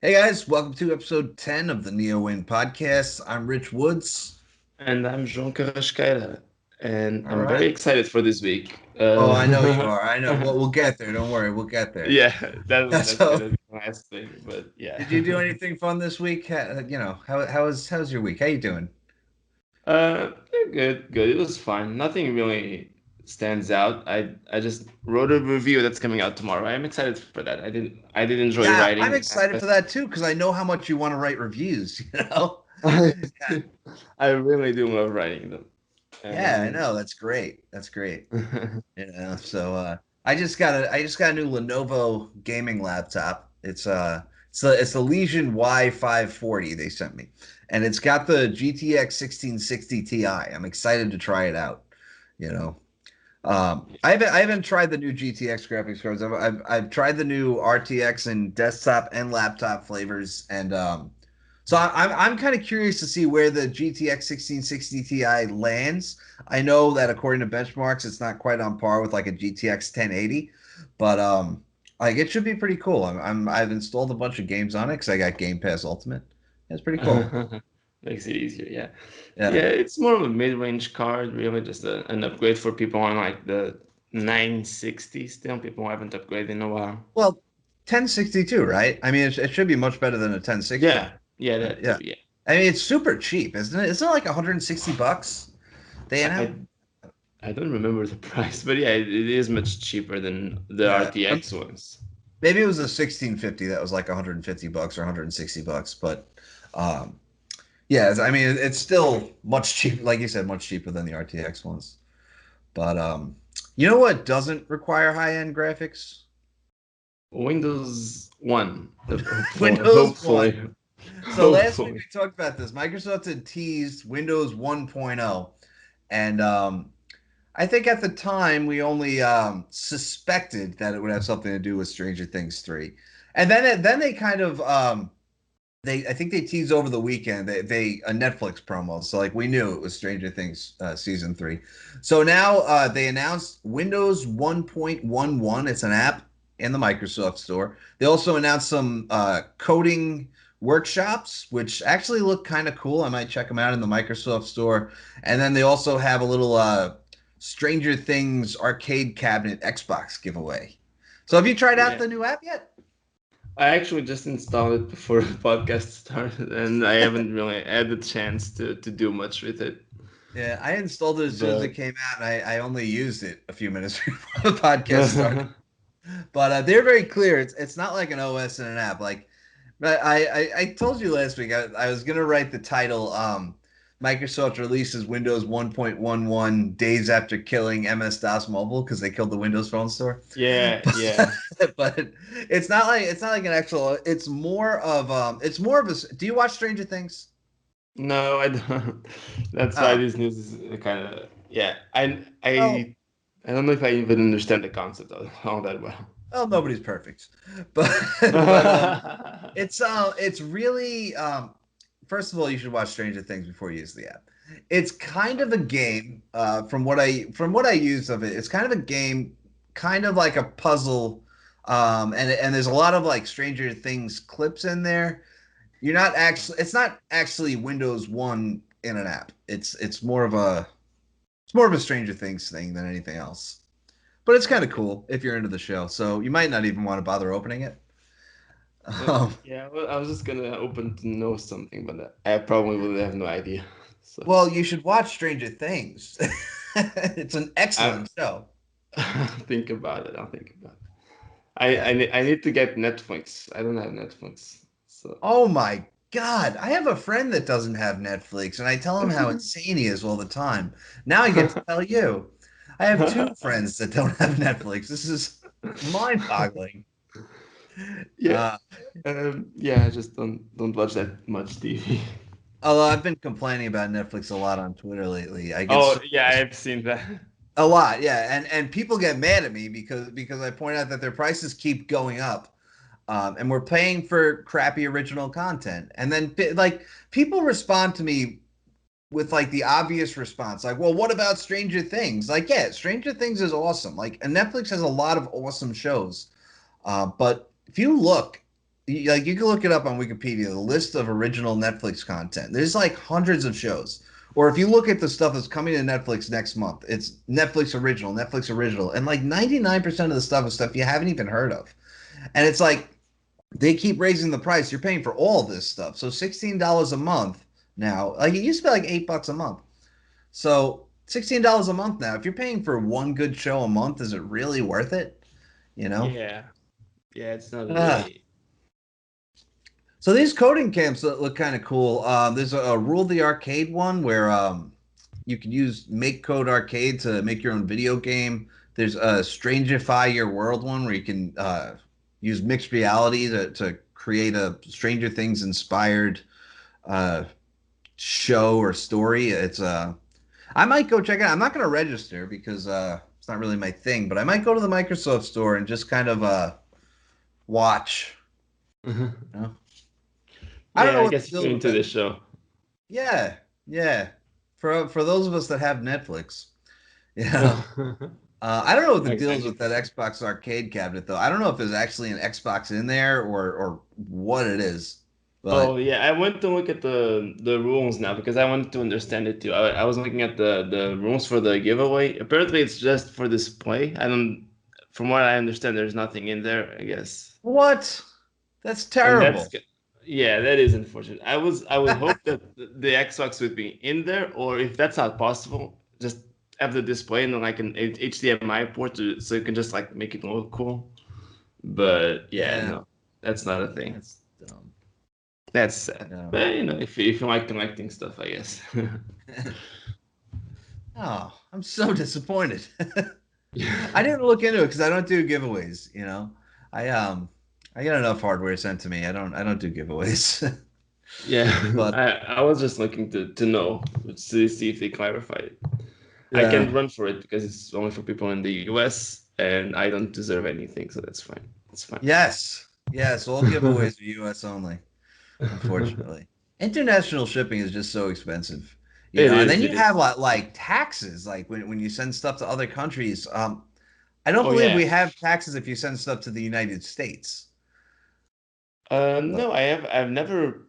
Hey guys, welcome to episode 10 of the Neowin Podcast. I'm Rich Woods. And I'm Jean Carrasqueira, and All I'm very right. excited for this week. Oh, I know you are. I know. We'll get there. Don't worry. We'll get there. Yeah, that's So, gonna be my last thing, but yeah. did you do anything fun this week? How's your week? How you doing? Uh, good. It was fine. Nothing really stands out. I just wrote a review that's coming out tomorrow. I'm excited for that. I did enjoy Yeah, I'm writing. excited for that too because I know how much you want to write reviews, you know? I really do love writing them, Yeah, I and know. That's great. That's great. I just got a new Lenovo gaming laptop. It's the Legion Y540 they sent me, and it's got the GTX 1660 Ti. I'm excited to try it out. You know, I haven't tried the new GTX graphics cards. I've tried the new RTX and desktop and laptop flavors, and so I'm kind of curious to see where the GTX 1660 Ti lands. I know that according to benchmarks, it's not quite on par with like a GTX 1080, but like it should be pretty cool. I've installed a bunch of games on it because I got Game Pass Ultimate. It's pretty cool. makes it easier. Yeah, Yeah. yeah. It's more of a mid-range card, really, just an upgrade for people on like the 960. Still, people haven't upgraded in a while. Well, 1062, right? I mean, it should be much better than a 1060. Yeah, that Yeah. too. Yeah, I mean, it's super cheap, isn't it? Isn't it like $160 they I announced? I, I don't remember the price, but yeah, it is much cheaper than the Yeah. RTX ones. Maybe it was a 1650 that was like $150 or $160, but um yeah, I mean it's still much cheaper, like you said, much cheaper than the RTX ones. But you know what doesn't require high-end graphics? Windows One, Windows 1. hopefully, So last week hopefully. we talked about this. Microsoft had teased Windows 1.0, and I think at the time we only suspected that it would have something to do with Stranger Things 3. And then they kind of I think they teased over the weekend they a Netflix promo, so like we knew it was Stranger Things season 3. So now they announced Windows 1.11. It's an app in the Microsoft Store. They also announced some coding workshops, which actually look kind of cool. I might check them out in the Microsoft Store. And then they also have a little Stranger Things arcade cabinet Xbox giveaway. So have you tried out Yeah. the new app yet? I actually just installed it before the podcast started, and I haven't really had the chance to do much with it. Yeah, I installed it as soon as it But came out, and I only used it a few minutes before the podcast started. But they're very clear. It's not like an OS in an app. Like, but I told you last week I was gonna write the title. Microsoft releases Windows 1.11 days after killing MS-DOS Mobile because they killed the Windows Phone store. yeah, yeah. But it's not like an actual. It's more of a. Do you watch Stranger Things? No, I don't. That's why Oh, this news is kind of yeah. well, I don't know if I even understand the concept of all that well. well, nobody's perfect, but but it's really first of all, you should watch Stranger Things before you use the app. It's kind of a game, from what I use of it. It's kind of a game, kind of like a puzzle, and there's a lot of like Stranger Things clips in there. It's not actually Windows One in an app. It's more of a Stranger Things thing than anything else. But it's kind of Okay. cool if you're into the show. So you might not even want to bother opening it. Um, Yeah, well, I was just gonna open to know something, but I probably would have no idea. So well, you should watch Stranger Things. It's an I excellent show. think about it. I'll think about it. Yeah. I need to get Netflix. I don't have Netflix, so Oh my God. I have a friend that doesn't have Netflix, and I tell him how insane he is all the time. Now I get to tell you. I have two friends that don't have Netflix. This is mind-boggling. yeah, Uh, yeah. I just don't watch that much TV. Although I've been complaining about Netflix a lot on Twitter lately. I get Oh so yeah, I've seen that. a lot, yeah, and people get mad at me because I point out that their prices keep going up, and we're paying for crappy original content, and then like people respond to me with like the obvious response, like, "Well, what about Stranger Things?" Like, yeah, Stranger Things is awesome. Like, and Netflix has a lot of awesome shows, but like you can look it up on Wikipedia, the list of original Netflix content. There's like hundreds of shows. Or if you look at the stuff that's coming to Netflix next month, it's Netflix original, and like 99% of the stuff is stuff you haven't even heard of. And it's like they keep raising the price. You're paying for all this stuff. So $16 a month now. Like it used to be like $8 a month. So $16 a month now. If you're paying for one good show a month, is it really worth it? You know? Yeah, yeah, it's not Ah. really. So these coding camps look kind of cool. There's a Rule the Arcade one where you can use Make Code Arcade to make your own video game. There's a Strangify Your World one where you can use mixed reality to create a Stranger Things inspired uh, show or story. I might go check it out. I'm not going to register because it's not really my thing, but I might go to the Microsoft store and just kind of watch. You know? I don't Yeah, know I what the guess if deal you're is with into that. the show. Yeah, yeah. For those of us that have Netflix, you know, I don't know what the deal is with that 100%. Xbox arcade cabinet though. I don't know if there's actually an Xbox in there or what it is, Oh but yeah, I went to look at the rules now because I wanted to understand it too. I was looking at the rules for the giveaway. Apparently, it's just for display. I don't, from what I understand, there's nothing in there, I guess. what? That's And that's, terrible. yeah, that is unfortunate. I would hope that the Xbox would be in there, or if that's not possible, just have the display and then like an HDMI port so you can just like make it look cool. But yeah, Yeah, no, that's not a thing. that's dumb. That's sad. Yeah. But you know, if you like collecting stuff, I guess. Oh, I'm so disappointed. I didn't look into it because I don't do giveaways, you know. I I get enough hardware sent to me. I don't do giveaways. Yeah, But I was just looking to know to see if they clarified it. I yeah. can't run for it because it's only for people in the US, and I don't deserve anything, so that's fine. It's fine. Yes. Yes, all giveaways are US only, unfortunately. International shipping is just so expensive. You It know, and then is. you It have is. like taxes, like when you send stuff to other countries. I don't Oh believe yeah. we have taxes if you send stuff to the United States. But No, I've never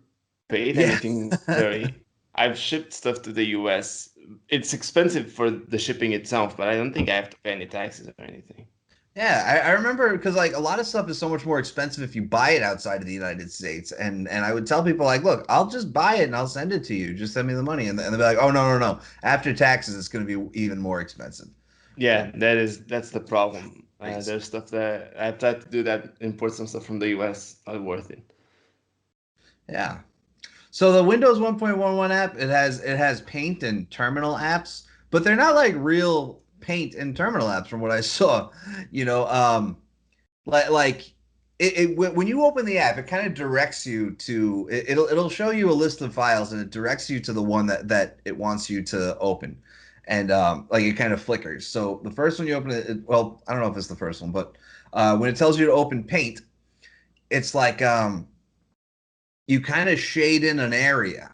paid yeah. anything very. I've shipped stuff to the US. It's expensive for the shipping itself, but I don't think I have to pay any taxes or anything. Yeah, I remember because like a lot of stuff is so much more expensive if you buy it outside of the United States, and I would tell people like, look, I'll just buy it and I'll send it to you. Just send me the money, and they'll be like, oh no, no, no. After taxes, it's going to be even more expensive. Yeah, Like that's the problem. crazy. There's stuff that I've tried to do that import some stuff from the US, not worth it. Yeah. So the Windows 1.11 app, it has Paint and Terminal apps, but they're not like real Paint and Terminal apps from what I saw. You know, like when you open the app, it kind of directs you to it'll show you a list of files and it directs you to the one that it wants you to open, and like it kind of flickers. So the first one you open well, I don't know if it's the first one, but when it tells you to open Paint, it's like you kind of shade in an area,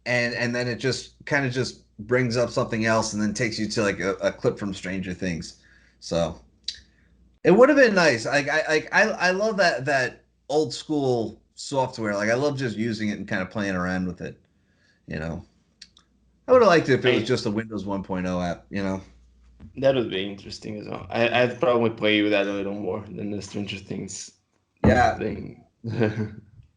and then it just kind of just brings up something else and then takes you to like a clip from Stranger Things. So it would have been nice. I love that old school software. Like I love just using it and kind of playing around with it. You know, I would have liked it if it was I just a Windows 1.0 app. You know. That would be interesting as well. I'd probably play with that a little more than the Stranger Things Yeah, thing.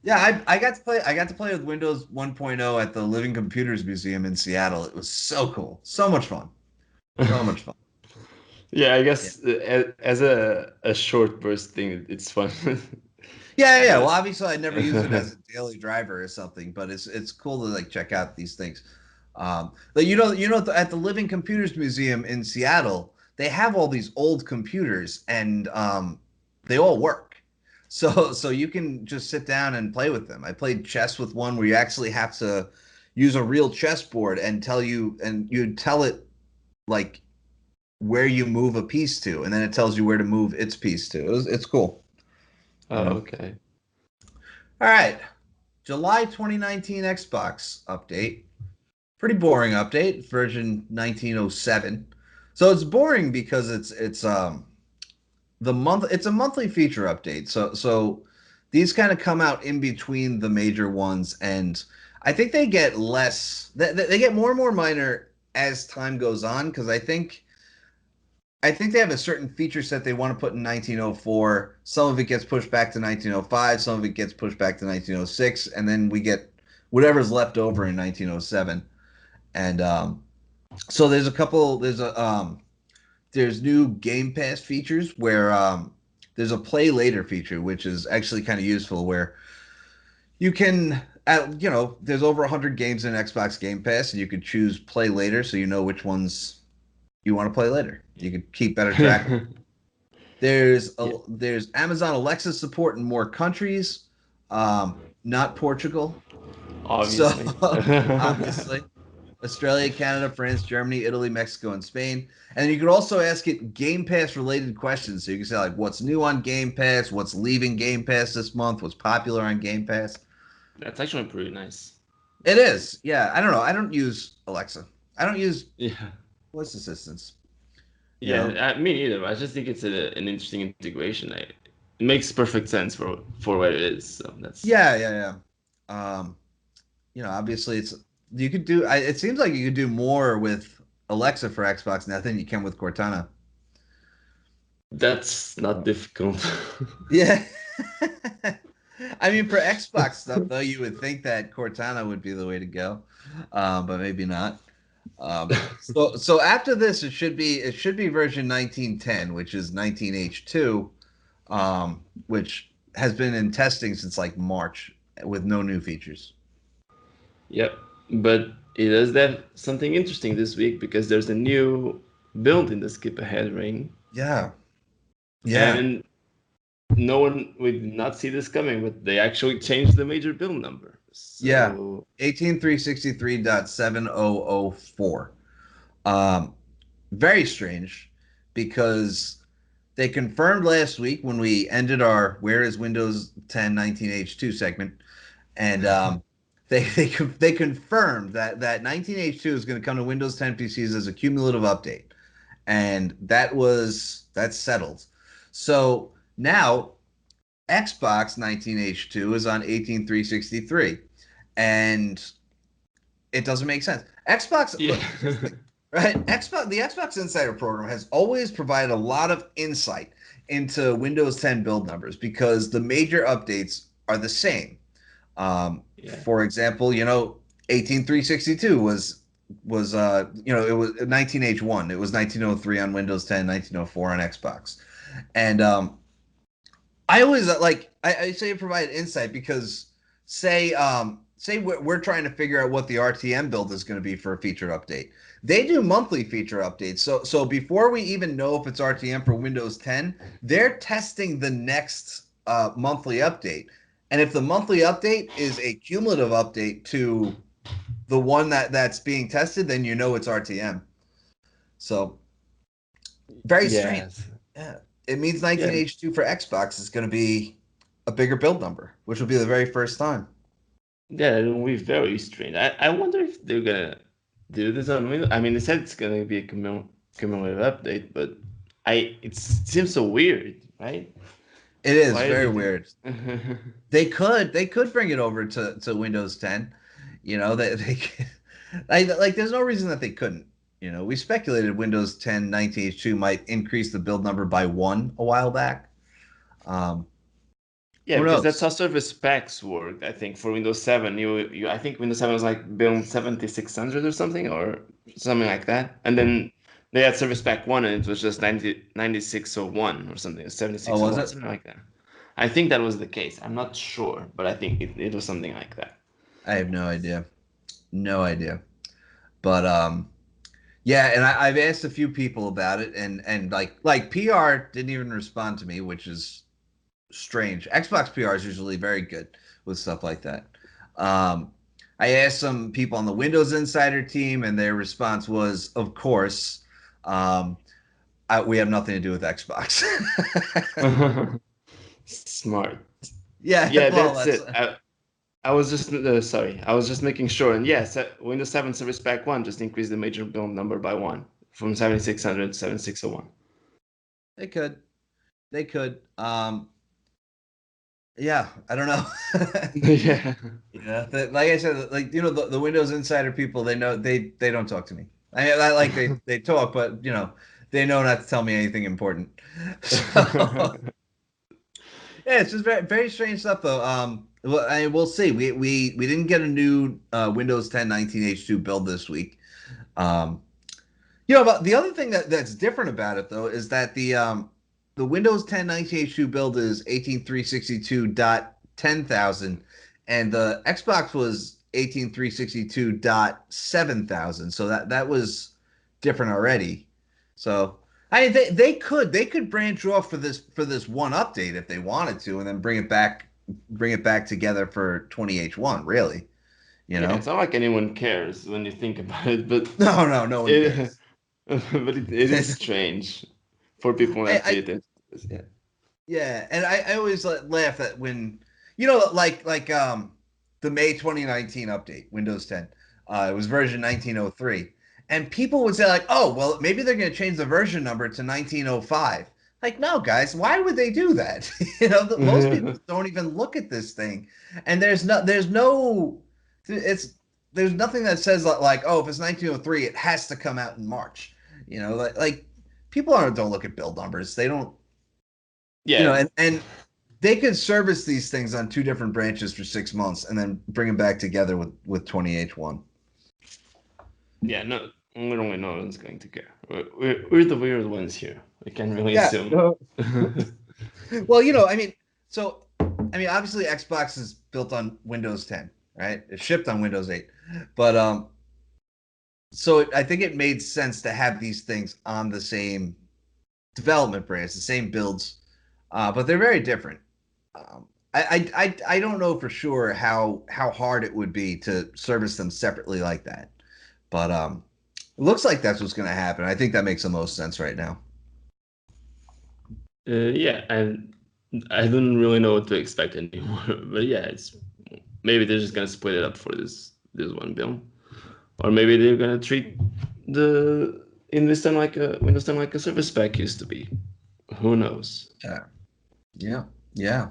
yeah. I got to play with Windows 1.0 at the Living Computers Museum in Seattle. It was so cool, so much fun, so much fun. Yeah, I Yeah. guess as a short burst thing, it's fun. Yeah, yeah. Well, But obviously, I never use it as a daily driver or something, but it's cool to like check out these things. But at the Living Computers Museum in Seattle, they have all these old computers, and they all work. So you can just sit down and play with them. I played chess with one where you actually have to use a real chessboard and you tell it like where you move a piece to, and then it tells you where to move its piece to. It's cool, you know. okay. All right. July 2019 Xbox update. Pretty boring update, version 1907. So it's boring because it's a monthly feature update. So these kind of come out in between the major ones, and I think they get less. They get more and more minor as time goes on because I think they have a certain feature set they want to put in 1904. Some of it gets pushed back to 1905. Some of it gets pushed back to 1906, and then we get whatever's left over in 1907. And so there's a couple. There's new Game Pass features where there's a play later feature, which is actually kind of useful, where you can. There's over 100 games in Xbox Game Pass, and you could choose play later, so you know which ones you want to play later. You could keep better track of. Yeah, There's Amazon Alexa support in more countries, not Portugal. So obviously. obviously, Australia, Canada, France, Germany, Italy, Mexico, and Spain. And you could also ask it Game Pass related questions. So you can say like, what's new on Game Pass? What's leaving Game Pass this month? What's popular on Game Pass? That's actually pretty nice. It is. Yeah. I don't know. I don't use Alexa. I don't use Yeah. voice assistants. You know. Yeah, me neither. I just think it's an interesting integration. It makes perfect sense for what it is. So that's Yeah. Yeah. Yeah. Um, obviously it's you could do. It seems like you could do more with Alexa for Xbox now than you can with Cortana. that's not difficult. Yeah. I mean, for Xbox stuff, though, you would think that Cortana would be the way to go, but maybe not. So after this, it should be version 1910, which is 19H2, which has been in testing since like March with no new features. Yep, but it does have something interesting this week because there's a new build in the skip ahead ring, Yeah, yeah, and no one would not see this coming, but they actually changed the major build number. yeah. So 18363.7004. Um, Very strange because they confirmed last week when we ended our "Where is Windows 10 19H2" segment, and they confirmed that 19H2 is going to come to Windows 10 PCs as a cumulative update, and that's settled. So now Xbox 19H2 is on 18363, and it doesn't make sense. Xbox, yeah, look, here's the thing, right? The Xbox Insider program has always provided a lot of insight into Windows 10 build numbers because the major updates are the same. yeah, For example, 18362 it was 19H1. It was 1903 on Windows 10, 1904 on Xbox. And I always I say provide insight because say we're trying to figure out what the RTM build is going to be for a feature update. They do monthly feature updates. So before we even know if it's RTM for Windows 10, they're testing the next monthly update. And if the monthly update is a cumulative update to the one that's being tested, then you know it's RTM. So very strange. yes, Yeah. It means yeah, 19H2 for Xbox is going to be a bigger build number, which will be the very first time. yeah. It'll be very strange. I wonder if they're gonna do this on Windows. I mean, they said it's gonna be a cumulative update, but it seems so weird, right? It is Why did very they do weird. that? They could bring it over to Windows 10. Like there's no reason that they couldn't. We speculated Windows 10 19H2 might increase the build number by one a while back. Um, Yeah, who because that's knows? how service specs work. I think for Windows 7, I think Windows 7 was like build 7600 or something like that. And then they had service pack 1 and it was just 9601 or something, Oh, was 7601, it? something like that. I think that was the case. I'm not sure, but I think it was something like that. I have no idea. No idea. But yeah, and I've asked a few people about it, and like PR didn't even respond to me, which is strange. Xbox PR is usually very good with stuff like that. Um, I asked some people on the Windows Insider team, and their response was, "Of course, um, we have nothing to do with Xbox." Smart. Yeah, Yeah, well, that's that's it. I was just sorry. I was just making sure. And yes, Windows 7 Service Pack 1 just increased the major build number by one from 7600 to 7601. they could, they could. Yeah, I don't know. Yeah. Like I said, like the Windows Insider people, they know they don't talk to me. I like they talk, but they know not to tell me anything important. So yeah, it's just very very strange stuff though. Well, we'll see. We didn't get a new Windows 10 19H2 build this week. Um, but the other thing that's different about it though is that the Windows 10 19H2 build is 18362.10,000, and the Xbox was 18362.7,000. So that was different already. So I mean, they could branch off for this one update if they wanted to, and then bring it back together for 20H1. Really, you Yeah, know? it's not like anyone cares when you think about it, but No, no, no one it, cares. but it is strange for people that pay I attention to this. Yeah. Yeah, and I always laugh at when the May 2019 update, Windows 10. It was version 1903. And people would say like, "Oh, well, maybe they're going to change the version number to 1905." Like, no, guys, why would they do that? Most people don't even look at this thing. And it's there's nothing that says like, "Oh, if it's 1903, it has to come out in March." Like people aren't don't look at build numbers. They don't Yeah, and they could service these things on two different branches for 6 months and then bring them back together with 20H1. yeah, no, literally no one's going to care. We're the weird ones here. We can really Yeah. assume. Well, obviously Xbox is built on Windows 10, right? It's shipped on Windows 8. But I think it made sense to have these things on the same development branch, the same builds, but they're very different. I don't know for sure how hard it would be to service them separately like that, but it looks like that's what's going to happen. I think that makes the most sense right now. Yeah, I don't really know what to expect anymore. But yeah, it's maybe they're just gonna split it up for this one bill, or maybe they're gonna treat the Windows 10 like a service pack used to be. Who knows? Yeah, yeah, yeah.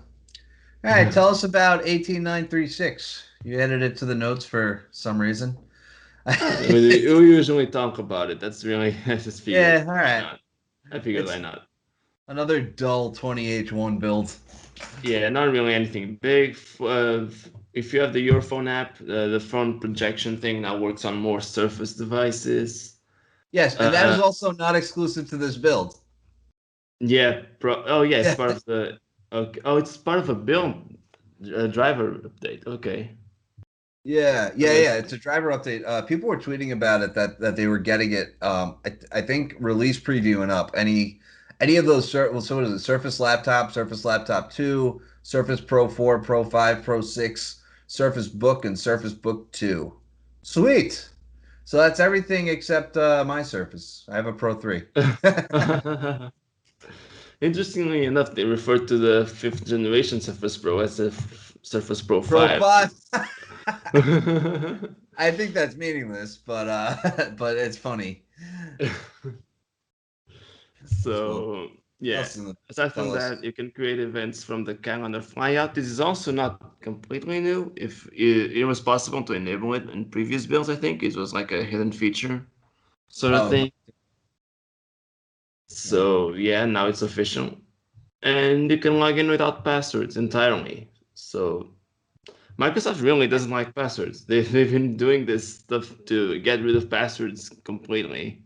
All right, tell us about 18936. You added it to the notes for some reason. I mean, we usually talk about it. That's really I just figured Yeah, all why right. not? I figured why It's not? another dull 20H1 build. Yeah, not really anything big. If you have the Your Phone app, the phone projection thing now works on more Surface devices. Yes, and that is Uh, also not exclusive to this build. yeah, oh yeah, it's Yeah, part of the. Okay, oh, it's part of a build driver update. Okay, yeah, I yeah, was. yeah. It's a driver update. People were tweeting about it that they were getting it. I think release preview and up. Any of those so what is it? Surface Laptop 2, Surface Pro 4, Pro 5, Pro 6, Surface Book, and Surface Book 2. Sweet. So that's everything except my Surface. I have a Pro 3. Interestingly enough, they refer to the fifth generation Surface Pro as the Surface Pro Pro 5. 5. I think that's meaningless, but but it's funny. So So what yeah, else in the aside from tell that, us? you can create events from the calendar flyout. This is also not completely new. If it was possible to enable it in previous builds, I think it was like a hidden feature sort of Oh, thing. yeah. So yeah, now it's official, and you can log in without passwords entirely. So Microsoft really doesn't like passwords. They've been doing this stuff to get rid of passwords completely.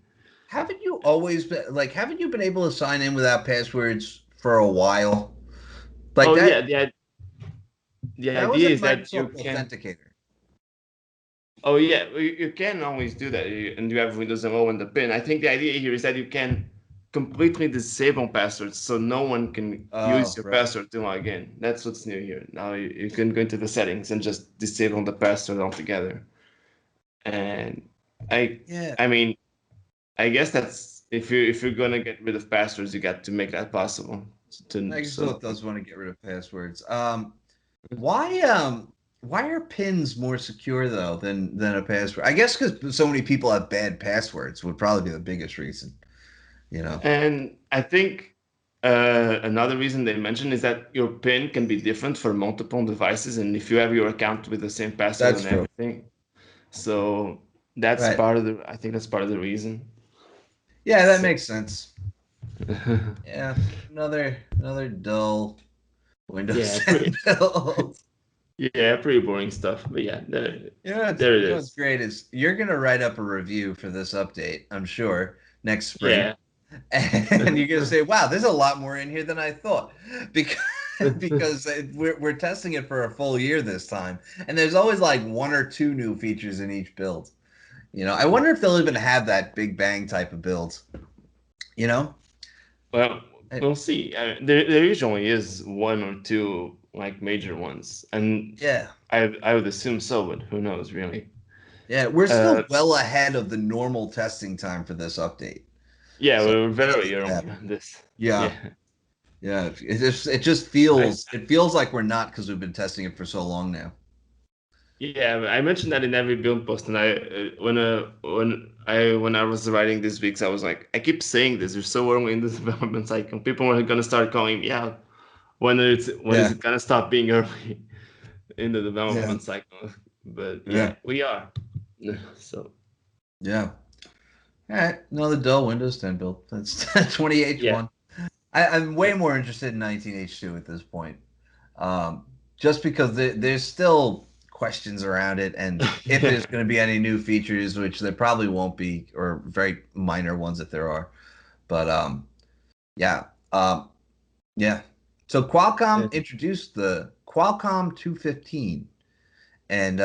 Haven't you always been like? Haven't you been able to sign in without passwords for a while? Like Oh yeah, that. the That was idea in is that you Microsoft can. Authenticator. Oh yeah, you can always do that, and you have Windows MO and the pin. I think the idea here is that you can completely disable passwords, so no one can use Oh, your right. password to log in. That's what's new here. Now you can go into the settings and just disable the password altogether. And I, Yeah. I mean, I guess that's if you're gonna get rid of passwords, you got to make that possible. So Microsoft does want to get rid of passwords. Why are pins more secure though than a password? I guess because so many people have bad passwords would probably be the biggest reason. You know. and I think Another reason they mentioned is that your PIN can be different for multiple devices, and if you have your account with the same password That's and true. everything, so that's Right. part of the. I think that's part of the reason. Yeah, that So makes sense. Yeah, another dull Windows yeah, 10 build. yeah, pretty boring stuff. But yeah, there it You know what's is. great is you're gonna write up a review for this update, I'm sure, next spring. Yeah. And you're gonna say, "Wow, there's a lot more in here than I thought," because we're testing it for a full year this time, and there's always like one or two new features in each build. I wonder if they'll even have that Big Bang type of build. You know? Well, I- we'll see. There usually is one or two like major ones, and yeah, I would assume so, but who knows really? yeah, we're still Uh, well ahead of the normal testing time for this update. yeah, So we're none of very this has early happened. on this. Yeah, Yeah, yeah. It just I feels like we're not because we've been testing it for so long now. yeah I mentioned that in every build post, and when I was writing this week's, I was like, I keep saying this. We're so early in the development cycle. People are gonna start calling me out. When is Yeah, it gonna stop being early in the yeah, development cycle? But yeah, yeah, we are. So yeah. All right, another dull Windows 10 build. That's yeah. 20H1. I'm way more interested in 19H2 at this point. Um, just because there's still questions around it, and if there's going to be any new features, which there probably won't be, or very minor ones if there are. But yeah, um, yeah. So Yeah. Qualcomm introduced the Qualcomm 215, and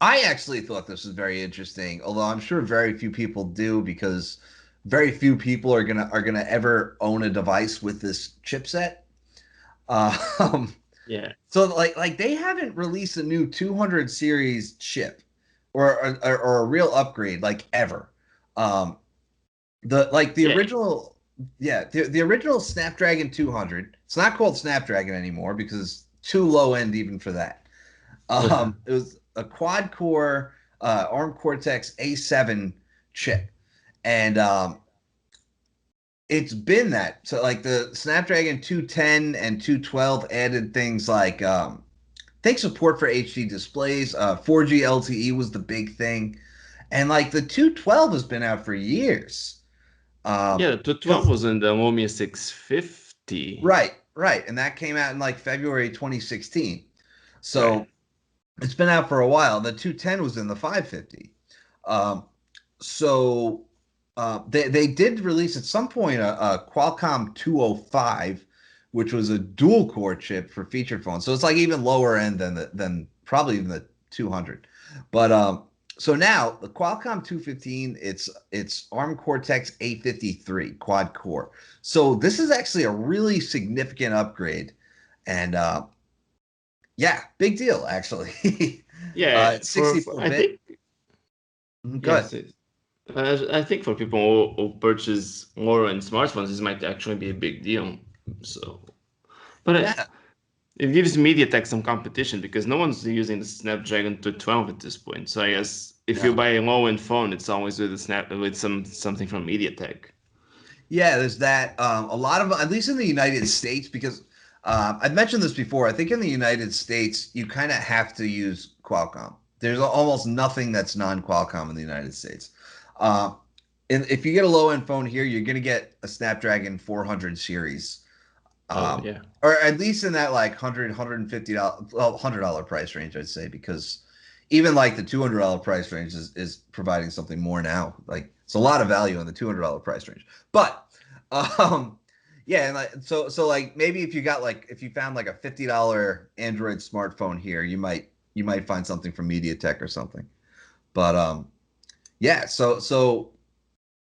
I actually thought this was very interesting, although I'm sure very few people do because very few people are gonna ever own a device with this chipset. Um, Yeah. so like they haven't released a new 200 series chip or a real upgrade like ever. Um, the Yeah. original, yeah, the original Snapdragon 200. It's not called Snapdragon anymore because it's too low end even for that. It was a quad core ARM Cortex A7 chip, and it's been that. So like the Snapdragon 210 and 212 added things like think support for HD displays. 4G LTE was the big thing, and like the 212 has been out for years. Yeah, the 12 Because was in the Lumia 650. right, and that came out in like February 2016. Right. So it's been out for a while. The 210 was in the 550. Um, so they did release at some point a Qualcomm 205, which was a dual core chip for featured phones. So it's like even lower end than probably even the 200. But so now the Qualcomm 215, it's ARM Cortex A53 quad core. So this is actually a really significant upgrade, and yeah, big deal actually. Yeah, It's for 64 I bit. think Good. yes, I think for people who purchase lower-end smartphones, this might actually be a big deal. So, but Yeah, it gives MediaTek some competition because no one's using the Snapdragon 212 at this point. So I guess if you yeah. buy a low-end phone, it's always with a snap with something from MediaTek. Yeah, there's that. A lot of, at least in the United States, because I've mentioned this before. I think in the United States, you kind of have to use Qualcomm. There's almost nothing that's non-Qualcomm in the United States. Uh, and if you get a low-end phone here, you're going to get a Snapdragon 400 series, Oh um, yeah. or at least in that like $150, well, $100 price range, I'd say, because even like the $200 price range is providing something more now. Like it's a lot of value in the $200 price range. But um, yeah, and like so like maybe if you found like a $50 Android smartphone here, you might find something from MediaTek or something. But yeah, so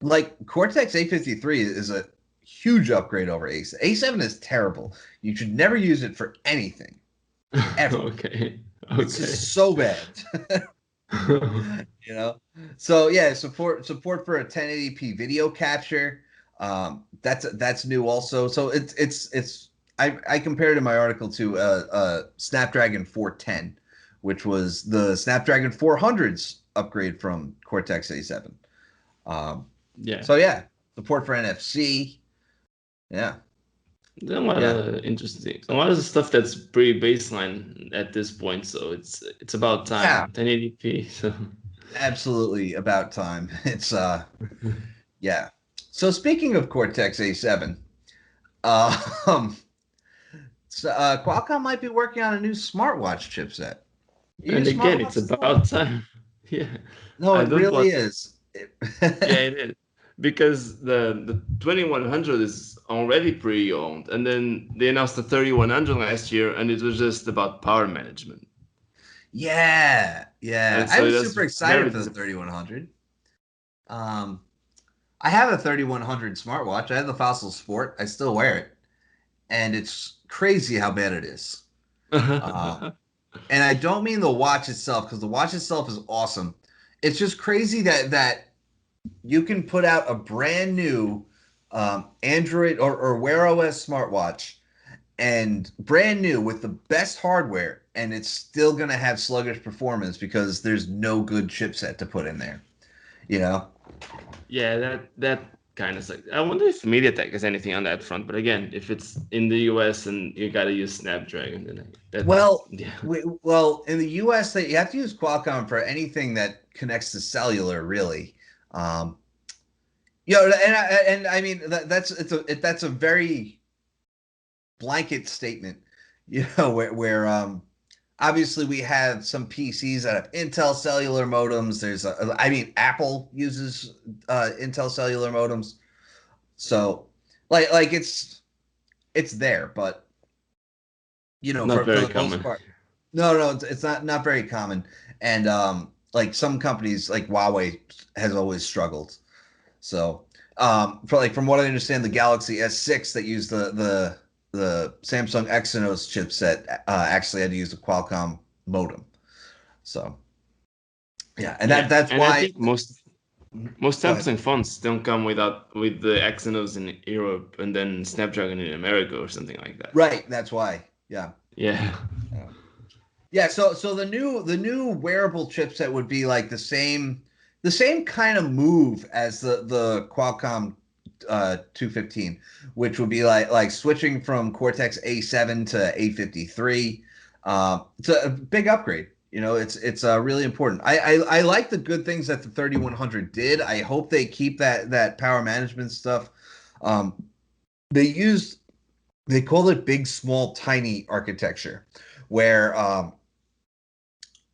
like Cortex A53 is a huge upgrade over A7. A7 is terrible. You should never use it for anything ever. Okay. It's Okay. just so bad. you know. So yeah, support for a 1080p video capture. That's new also. So it's I compared in my article to Snapdragon 410, which was the Snapdragon 400's upgrade from Cortex A7. Um, Yeah. so yeah, support for NFC. Yeah. There's a lot Yeah. of interesting, a lot of stuff that's pretty baseline at this point. So it's about Yeah. time. 1080p. So Absolutely about time. It's yeah. So speaking of Cortex A7, um, Qualcomm might be working on a new smartwatch chipset. You and use again, it's smartwatches at all? about time. Yeah, No, I it don't really want. is. Yeah, it is because the 2100 is already pre-owned, and then they announced the 3100 last year, and it was just about power management, Yeah, yeah. and I so was that's super excited very for the different. 3100. Um, I have a 3100 smartwatch. I have the Fossil Sport. I still wear it, and it's crazy how bad it is. Uh, and I don't mean the watch itself because the watch itself is awesome. It's just crazy that you can put out a brand new Android or Wear OS smartwatch and brand new with the best hardware, and it's still going to have sluggish performance because there's no good chipset to put in there. You know? Yeah, that kind of sucks. I wonder if MediaTek has anything on that front. But again, if it's in the US and you gotta use Snapdragon, then that Well, yeah. in the U.S., you have to use Qualcomm for anything that connects to cellular, really. Um, and I mean that's a very blanket statement, where obviously we have some PCs that have Intel cellular modems. I mean, Apple uses Intel cellular modems, so like it's there, but Not for very the most common. part, no, it's not very common, and like some companies like Huawei has always struggled. So, from what I understand, the Galaxy S6 that used the Samsung Exynos chipset actually had to use a Qualcomm modem. So, yeah, and Yeah, that's and I why. think most Go ahead. Samsung phones don't come with the Exynos in Europe and then Snapdragon in America or something like that. Right, that's why. Yeah, Yeah. yeah, yeah. So the new wearable chipset would be like the same kind of move as the Qualcomm 215, which would be like switching from Cortex A7 to A53. It's a big upgrade. It's really important. I like the good things that the 3100 did. I hope they keep that power management stuff. Um, they used they call it big, small, tiny architecture, where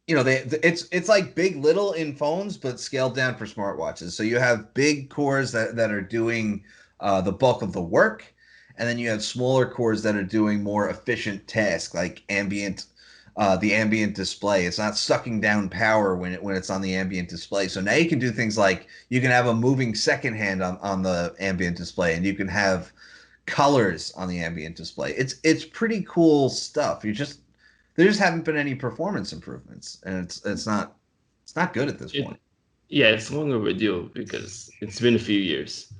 it's like big little in phones but scaled down for smartwatches. So you have big cores that are doing the bulk of the work, and then you have smaller cores that are doing more efficient tasks like the ambient display. It's not sucking down power when it's on the ambient display. So now you can do things like you can have a moving second hand on the ambient display, and you can have colors on the ambient display. It's pretty cool stuff. There just haven't been any performance improvements, and it's not good at this It point. yeah, it's long overdue because it's been a few years.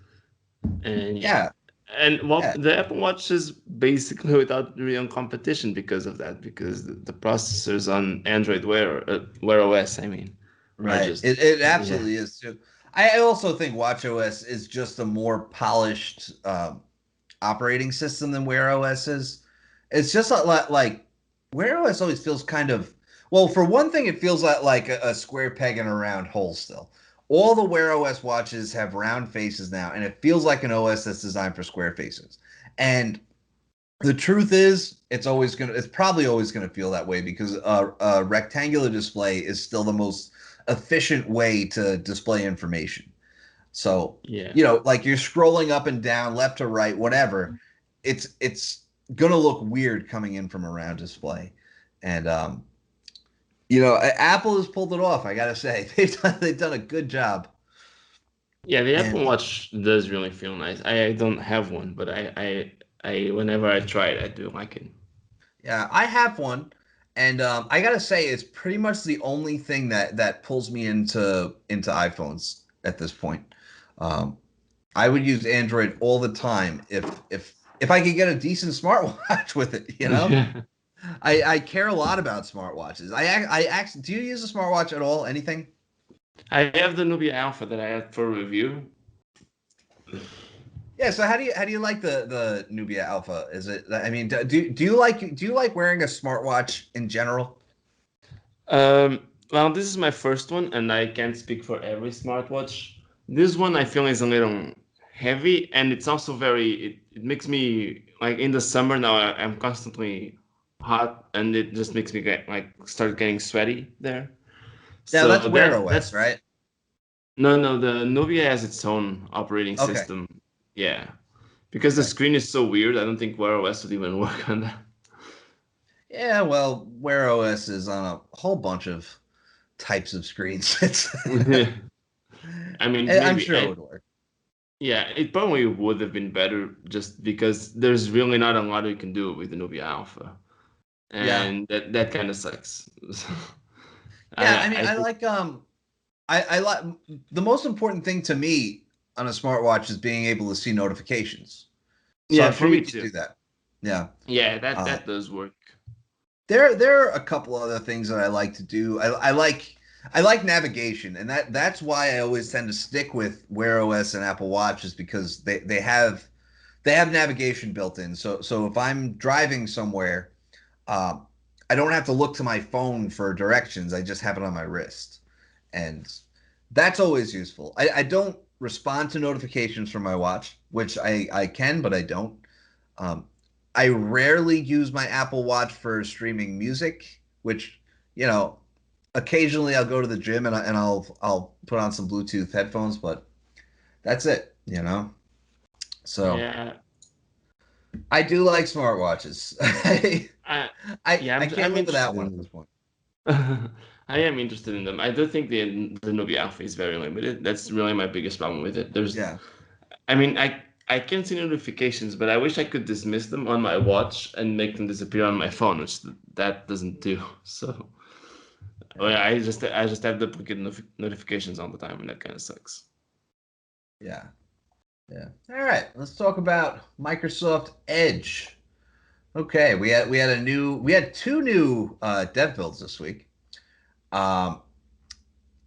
And yeah. Yeah, And well, yeah, the Apple Watch is basically without real competition because of that, because the processors on Android Wear OS, I mean, are right. just It yeah. absolutely is too. I also think WatchOS is just a more polished operating system than Wear OS is. It's just a lot like Wear OS always feels kind of well. For one thing, it feels like a square peg in a round hole still. All the Wear OS watches have round faces now, and it feels like an OS that's designed for square faces. And the truth is, it's probably always gonna feel that way because a rectangular display is still the most efficient way to display information. So, Yeah. like you're scrolling up and down, left to right, whatever. It's gonna look weird coming in from a round display, and Apple has pulled it off. I gotta say, they've done a good job. Yeah, the And Apple Watch does really feel nice. I don't have one, but I whenever I try it, I do like it. yeah, I have one, and I gotta say, it's pretty much the only thing that pulls me into iPhones at this point. Um, I would use Android all the time if I could get a decent smartwatch with it. Yeah. I care a lot about smartwatches. I actually do you use a smartwatch at all? Anything? I have the Nubia Alpha that I had for review. Yeah. So how do you like the Nubia Alpha? Is it? I mean, do you like wearing a smartwatch in general? Well, this is my first one, and I can't speak for every smartwatch. This one I feel is a little heavy, and it's also it makes me like in the summer now I'm constantly hot, and it just makes me start getting sweaty there. Yeah, that's So Wear that's OS, right? no, the Nubia has its own operating Okay. system. Yeah, because the Okay. screen is so weird, I don't think Wear OS would even work on that. Yeah. Well, Wear OS is on a whole bunch of types of screens. It's. I mean, I'm maybe sure it would work. yeah, it probably would have been better just because there's really not a lot you can do with the Nubia Alpha, Yeah. and that kind of sucks. So, Yeah. I mean, I I think like I like the most important thing to me on a smartwatch is being able to see notifications. So yeah, I'm for sure you me could too. do that. Yeah. Yeah, that Uh, that does work. there are a couple other things that I like to do. I like navigation, and that's why I always tend to stick with Wear OS and Apple Watch is because they have navigation built in. So if I'm driving somewhere, um, I don't have to look to my phone for directions. I just have it on my wrist, and that's always useful. I don't respond to notifications from my watch, which I can, but I don't. Um, I rarely use my Apple Watch for streaming music, which you know, occasionally I'll go to the gym and I'll put on some Bluetooth headphones, but that's it. So Yeah, I do like smartwatches. I I I, yeah, I I'm can't live interested without one at in this point. them. I am interested in them. I do think the Nubia Alpha is very limited. That's really my biggest problem with it. Yeah. I mean, I can see notifications, but I wish I could dismiss them on my watch and make them disappear on my phone, which that doesn't do. So, oh Yeah. yeah, I just have duplicate notifications all the time, and that kind of sucks. Yeah. Yeah. All right. Let's talk about Microsoft Edge. Okay, we had two new dev builds this week. Um,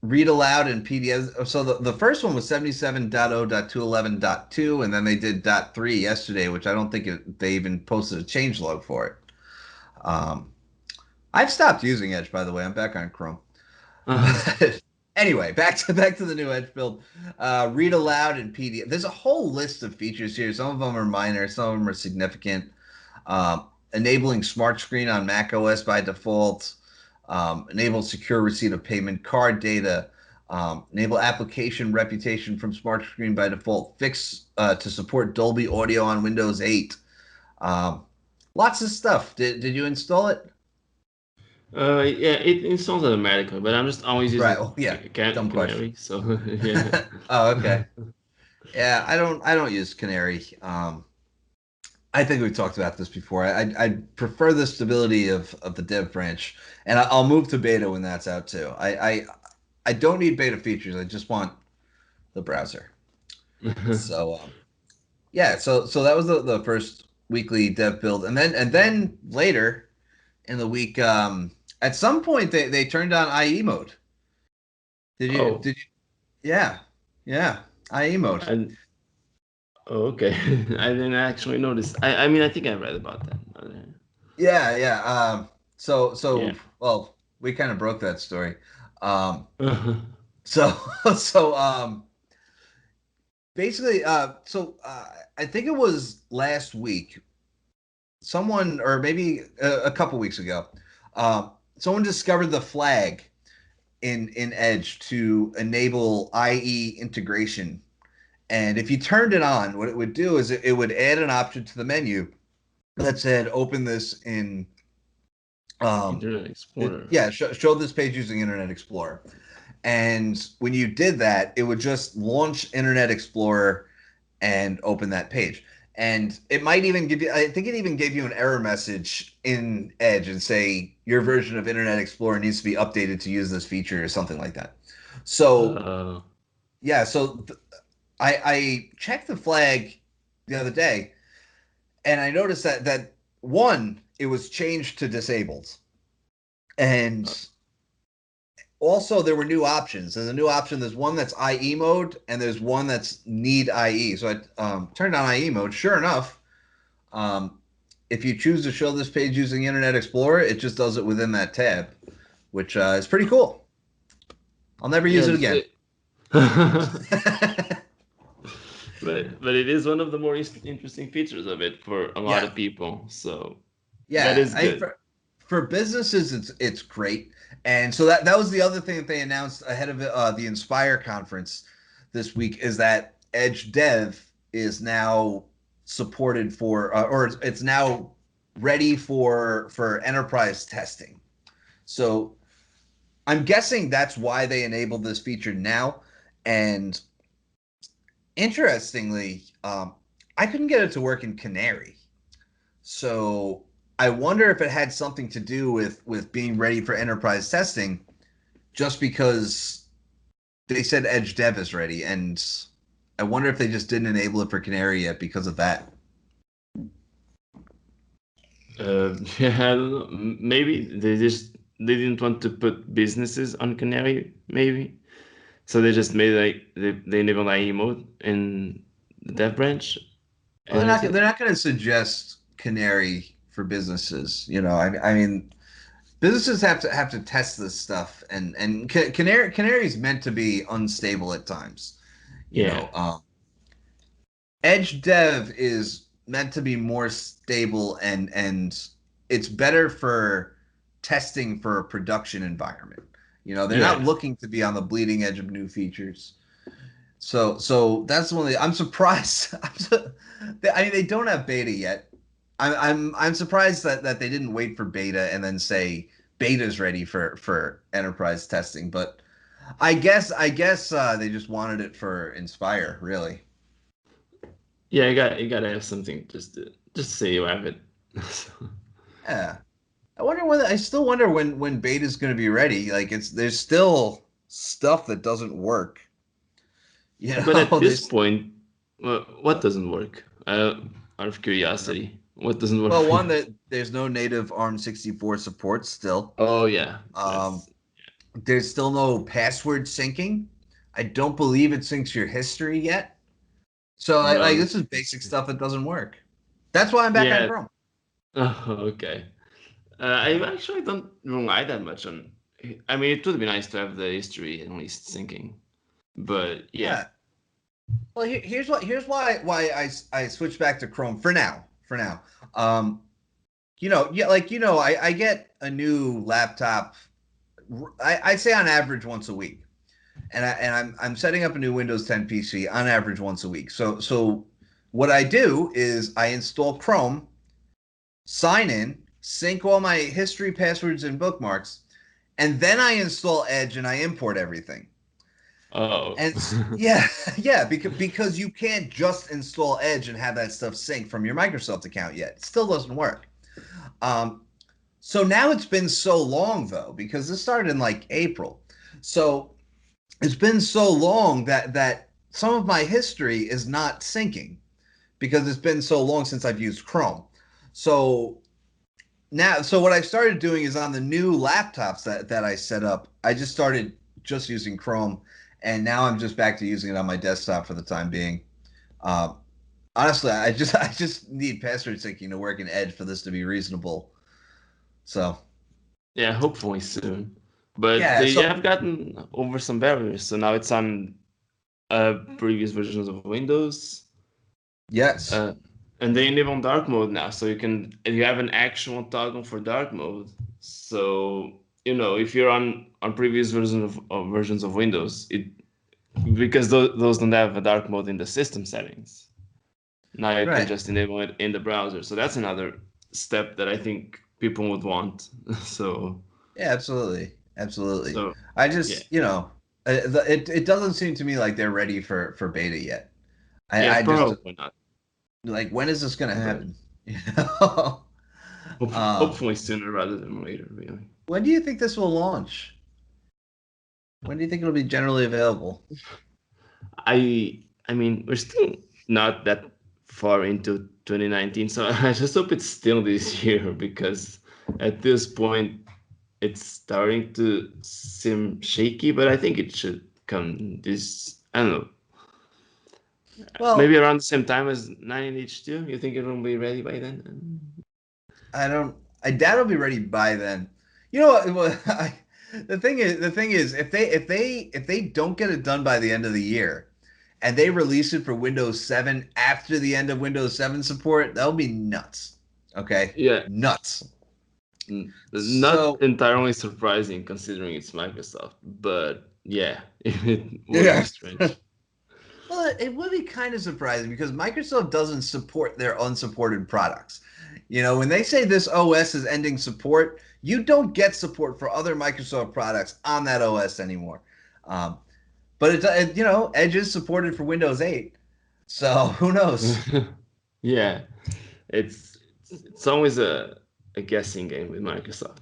read aloud and PDF. So the first one was 77.0.211.2, and then they did .3 yesterday, which I don't think they even posted a change log for it. Um, I've stopped using Edge, by the way. I'm back on Chrome. But anyway, back to the new Edge build. Read aloud and PDF. There's a whole list of features here. Some of them are minor, some of them are significant. Enabling smart screen on Mac OS by default. Enable secure receipt of payment card data. Enable application reputation from smart screen by default. Fix to support Dolby Audio on Windows 8. Um, Lots of stuff. Did you install it? Yeah, it installs automatically, but I'm just always Right. using Oh yeah. Dumb question. Canary, so yeah. Oh, okay. Yeah, I don't use Canary. I think we've talked about this before. I prefer the stability of the dev branch, and I'll move to beta when that's out too. I don't need beta features. I just want the browser. So yeah, so that was the first weekly dev build, and then later in the week, at some point they turned on IE mode. Oh, Did you? Yeah, yeah, IE mode. and oh, okay. I didn't actually notice. I mean, I think I read about that. Yeah, yeah. So Yeah. well, we kind of broke that story. So so basically I think it was last week someone or maybe a couple weeks ago someone discovered the flag in Edge to enable IE integration, and if you turned it on, what it would do is it would add an option to the menu that said open this in um Internet Explorer. yeah, show this page using Internet Explorer. And when you did that, it would just launch Internet Explorer and open that page. And it might even give you, I think it even gave you an error message in Edge and say your version of Internet Explorer needs to be updated to use this feature or something like that. So, Uh, yeah, so I checked the flag the other day and I noticed that one, it was changed to disabled. And also there were new options. And the new option, there's one that's IE mode, and there's one that's need IE. So I turned on IE mode. Sure enough, um, if you choose to show this page using Internet Explorer, it just does it within that tab, which is pretty cool. I'll never Yeah, use it again. but it is one of the more interesting features of it for a lot Yeah, of people. So that yeah. is good. For businesses, it's great. And so that was the other thing that they announced ahead of the Inspire conference this week is that Edge Dev is now supported for, or it's now ready for enterprise testing. So I'm guessing that's why they enabled this feature now. And interestingly, I couldn't get it to work in Canary. So I wonder if it had something to do with being ready for enterprise testing, just because they said Edge Dev is ready, and I wonder if they just didn't enable it for Canary yet because of that. Yeah, I don't know. Maybe they didn't want to put businesses on Canary, maybe. So they just made like they enabled IE mode in the dev branch, Well, and that's they're it. not going to suggest Canary for businesses. I mean, businesses have to test this stuff, and Canary is meant to be unstable at times. You Yeah, know, Edge Dev is meant to be more stable, and it's better for testing for a production environment. They're not yeah. looking to be on the bleeding edge of new features. So that's one of the. I'm surprised. I mean, they don't have beta yet. I'm surprised that they didn't wait for beta and then say beta's ready for enterprise testing. But I guess they just wanted it for Inspire, really. Yeah, you gotta have something just to say you have it. So, Yeah. I still wonder when beta's going to be ready. Like there's still stuff that doesn't work. but at this There's point, what doesn't work? Out of curiosity, what doesn't work well, for you? one that there's no native ARM64 support still. Oh yeah, Um, that's there's still no password syncing. I don't believe it syncs your history yet. So no. this is basic stuff that doesn't work. That's why I'm back on Yeah. Chrome. Oh, okay. I actually don't rely that much on. I mean, it would be nice to have the history at least syncing, but yeah. Yeah. Well, here's why I switched back to Chrome for now. For now. Um, yeah, I get a new laptop. I'd say on average once a week, and I'm setting up a new Windows 10 PC on average once a week. So what I do is I install Chrome, sign in, sync all my history, passwords, and bookmarks, and then I install Edge and I import everything. Oh. And yeah, yeah, because you can't just install Edge and have that stuff sync from your Microsoft account yet. It still doesn't work. Um, so now it's been so long though, because this started in like April. So it's been so long that some of my history is not syncing because it's been so long since I've used Chrome. So so what I started doing is on the new laptops that I set up, I just started just using Chrome, and now I'm just back to using it on my desktop for the time being. Um, Honestly, I just need password syncing to work in Edge for this to be reasonable. So Yeah, hopefully soon. But yeah, they so have gotten over some barriers, so now it's on previous versions of Windows, yes, uh, and they enable dark mode now, so you have an actual toggle for dark mode. So if you're on previous versions of Windows, it because those don't have a dark mode in the system settings. Now you can right. just enable it in the browser. So that's another step that I think people would want. So Yeah, absolutely, absolutely. so I yeah, just it doesn't seem to me like they're ready for beta yet. yeah, I just probably not. like when is this going to But happen? You know? um, hopefully sooner rather than later, really. when do you think this will launch? When do you think it'll be generally available? I mean, we're still not that far into 2019, so I just hope it's still this year because at this point, it's starting to seem shaky, but I think it should come this, I don't know, maybe Well, around the same time as 9H2. You think it will be ready by then? I don't. I doubt it'll be ready by then. You know what? The thing is, if they don't get it done by the end of the year, and they release it for Windows 7 after the end of Windows 7 support, that'll be nuts. Okay, Yeah, nuts. not So entirely surprising considering it's Microsoft, but yeah, it would be yeah. strange. Well, it would be kind of surprising because Microsoft doesn't support their unsupported products. When they say this OS is ending support, you don't get support for other Microsoft products on that OS anymore. Um, but Edge is supported for Windows 8, so who knows? Yeah, it's it's always a guessing game with Microsoft.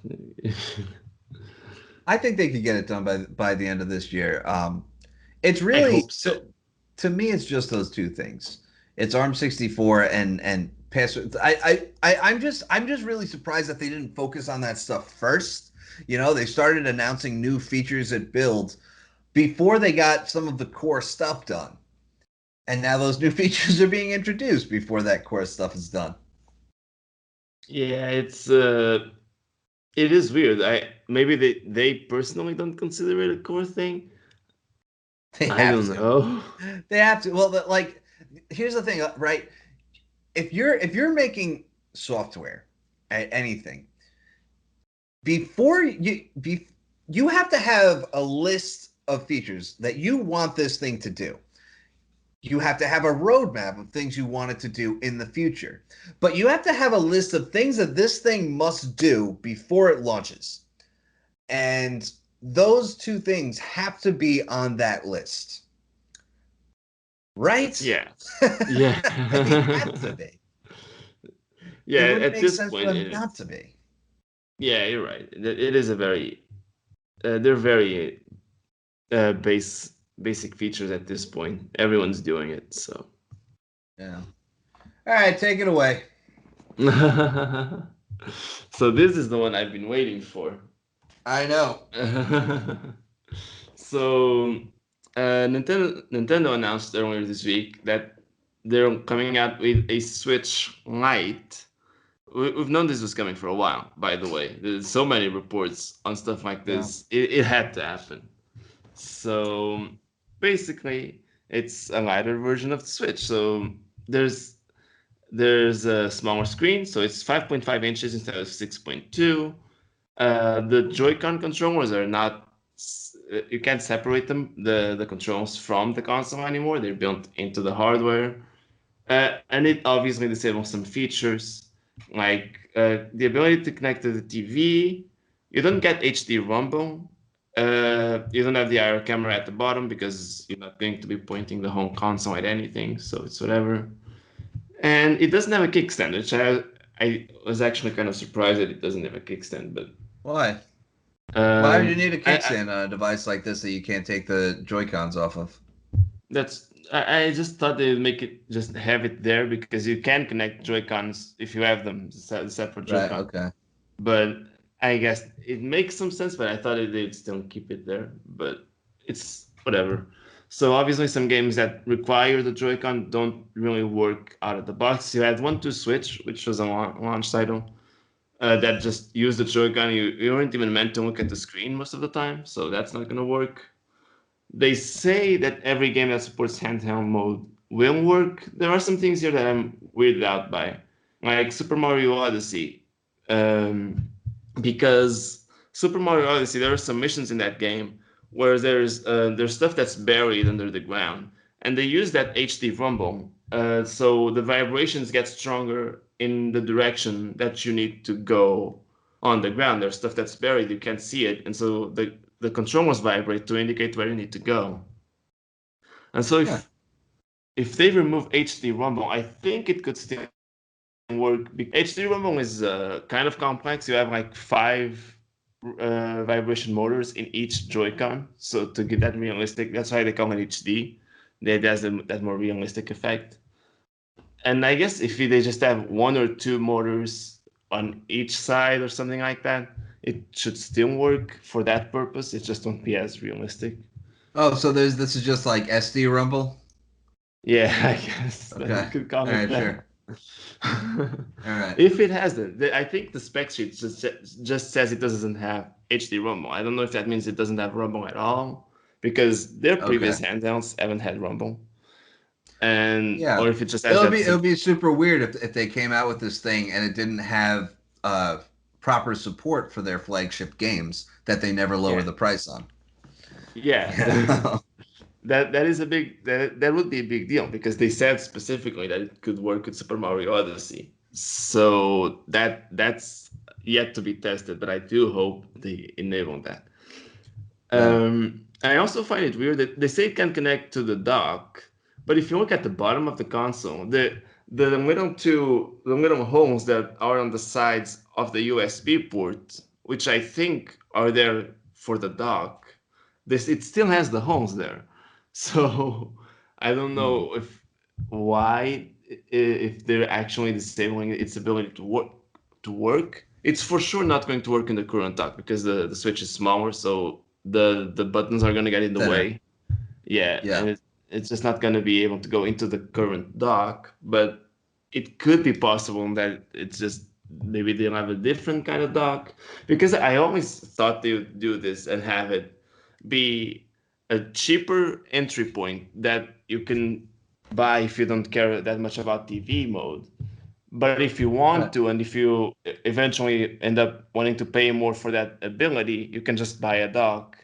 I think they could get it done by the end of this year. It's I hope really so. to me, it's just those two things. It's ARM 64 and password. I'm just really surprised that they didn't focus on that stuff first. They started announcing new features at build before they got some of the core stuff done, and now those new features are being introduced before that core stuff is done. Yeah, it is weird. I maybe they personally don't consider it a core thing. They I have don't to. know. They have to. Well, here's the thing, right? If you're making software, anything, before you have to have a list of features that you want this thing to do. You have to have a roadmap of things you want it to do in the future. But you have to have a list of things that this thing must do before it launches. And those two things have to be on that list. Right? Yeah, yeah, They have to be. yeah. It wouldn't At make this sense for point, them it not is. to be. Yeah, you're right. It is a very they're very basic features at this point. Everyone's doing it, so. Yeah. All right, take it away. So this is the one I've been waiting for. I know. So, Nintendo announced earlier this week that they're coming out with a Switch Lite. We've known this was coming for a while, by the way. There's so many reports on stuff like Yeah. this. It had to happen. So, basically, it's a lighter version of the Switch. So, there's there's a smaller screen, so it's 5.5 inches instead of 6.2. The Joy-Con controllers are not. You can't separate the controls from the console anymore. They're built into the hardware, and it obviously disables some features like the ability to connect to the TV. You don't get HD rumble. You don't have the IR camera at the bottom because you're not going to be pointing the home console at anything, so it's whatever. And it doesn't have a kickstand, which I was actually kind of surprised that it doesn't have a kickstand. But Why? Why would you um, need a I kickstand on a device like this that you can't take the Joy Cons off of? I just thought they'd make it just have it there because you can connect Joy Cons if you have them separate Joy Right. Con. Okay. But I guess it makes some sense. But I thought they'd still keep it there. But it's whatever. So obviously, some games that require the Joy-Con don't really work out of the box. You had One Two Switch, which was a launch title, that just used the Joy-Con. You weren't even meant to look at the screen most of the time, so that's not gonna work. They say that every game that supports handheld mode will work. There are some things here that I'm weirded out by, like Super Mario Odyssey, um, because Super Mario Odyssey, there are some missions in that game where there's stuff that's buried under the ground, and they use that HD rumble, so the vibrations get stronger in the direction that you need to go on the ground. There's stuff that's buried, you can't see it, and so the controllers vibrate to indicate where you need to go. And so Huh. if they remove HD rumble, I think it could still work. HD rumble is kind of complex. You have like five vibration motors in each Joy-Con, so to get that realistic, that's why they call it HD. That has that more realistic effect. And I guess if they just have one or two motors on each side or something like that, it should still work for that purpose. It just won't be as realistic. Oh, so this is just like SD Rumble. Yeah, I guess that you Okay. could call All it right. that. Sure. All right. If it hasn't, I think the spec sheet just says it doesn't have HD Rumble. I don't know if that means it doesn't have Rumble at all, because their Okay. previous handhelds haven't had Rumble, and Yeah. or if it just has that. It would be super weird if they came out with this thing and it didn't have proper support for their flagship games that they never lower Yeah, the price on. yeah. Yeah. That is a big that would be a big deal because they said specifically that it could work with Super Mario Odyssey. So that's yet to be tested, but I do hope they enable that. Yeah. I also find it weird that they say it can connect to the dock, but if you look at the bottom of the console, the little holes that are on the sides of the USB port, which I think are there for the dock, this it still has the holes there. So I don't Hmm. know if they're actually disabling its ability to work. It's for sure not going to work in the current dock because the switch is smaller, so the buttons are going to get in the Thinner. way. Yeah, Yeah. and it's just not going to be able to go into the current dock. But it could be possible that it's just maybe they'll have a different kind of dock, because I always thought they would do this and have it be a cheaper entry point that you can buy if you don't care that much about TV mode. But if you want Right. to, and if you eventually end up wanting to pay more for that ability, you can just buy a dock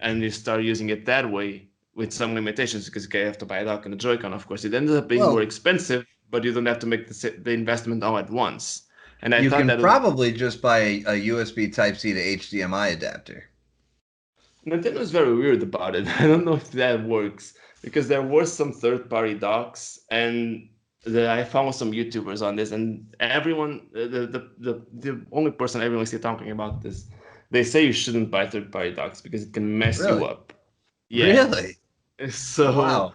and you start using it that way with some limitations, because you have to buy a dock and a Joy-Con, of course. It ends up being more Well, expensive, but you don't have to make the investment all at once. And I you thought can that would, probably just buy a USB Type C to HDMI adapter. Nintendo is very weird about it. I don't know if that works, because there were some third-party docks, and I follow some YouTubers on this, and everyone, the only person I really see talking about this, they say you shouldn't buy third-party docks because it can mess you Really? up. Yeah. Really? So Wow.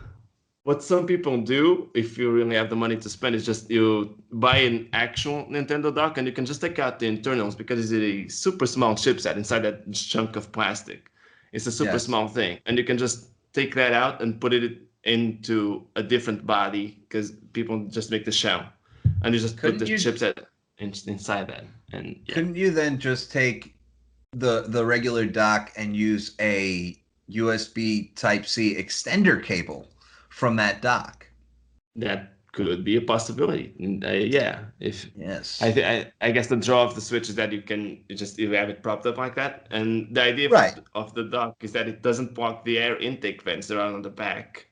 what some people do, if you really have the money to spend, is just you buy an actual Nintendo dock and you can just take out the internals, because it's a super small chipset inside that chunk of plastic. It's a super Yes. small thing, and you can just take that out and put it into a different body, because people just make the shell, and you just put the Couldn't you chipset inside that, and yeah. couldn't you then just take the regular dock and use a USB Type C extender cable from that dock? That could be a possibility. Yeah, if Yes. I guess the draw of the Switch is that you have it propped up like that, and the idea Right. of the dock is that it doesn't block the air intake vents that are on the back.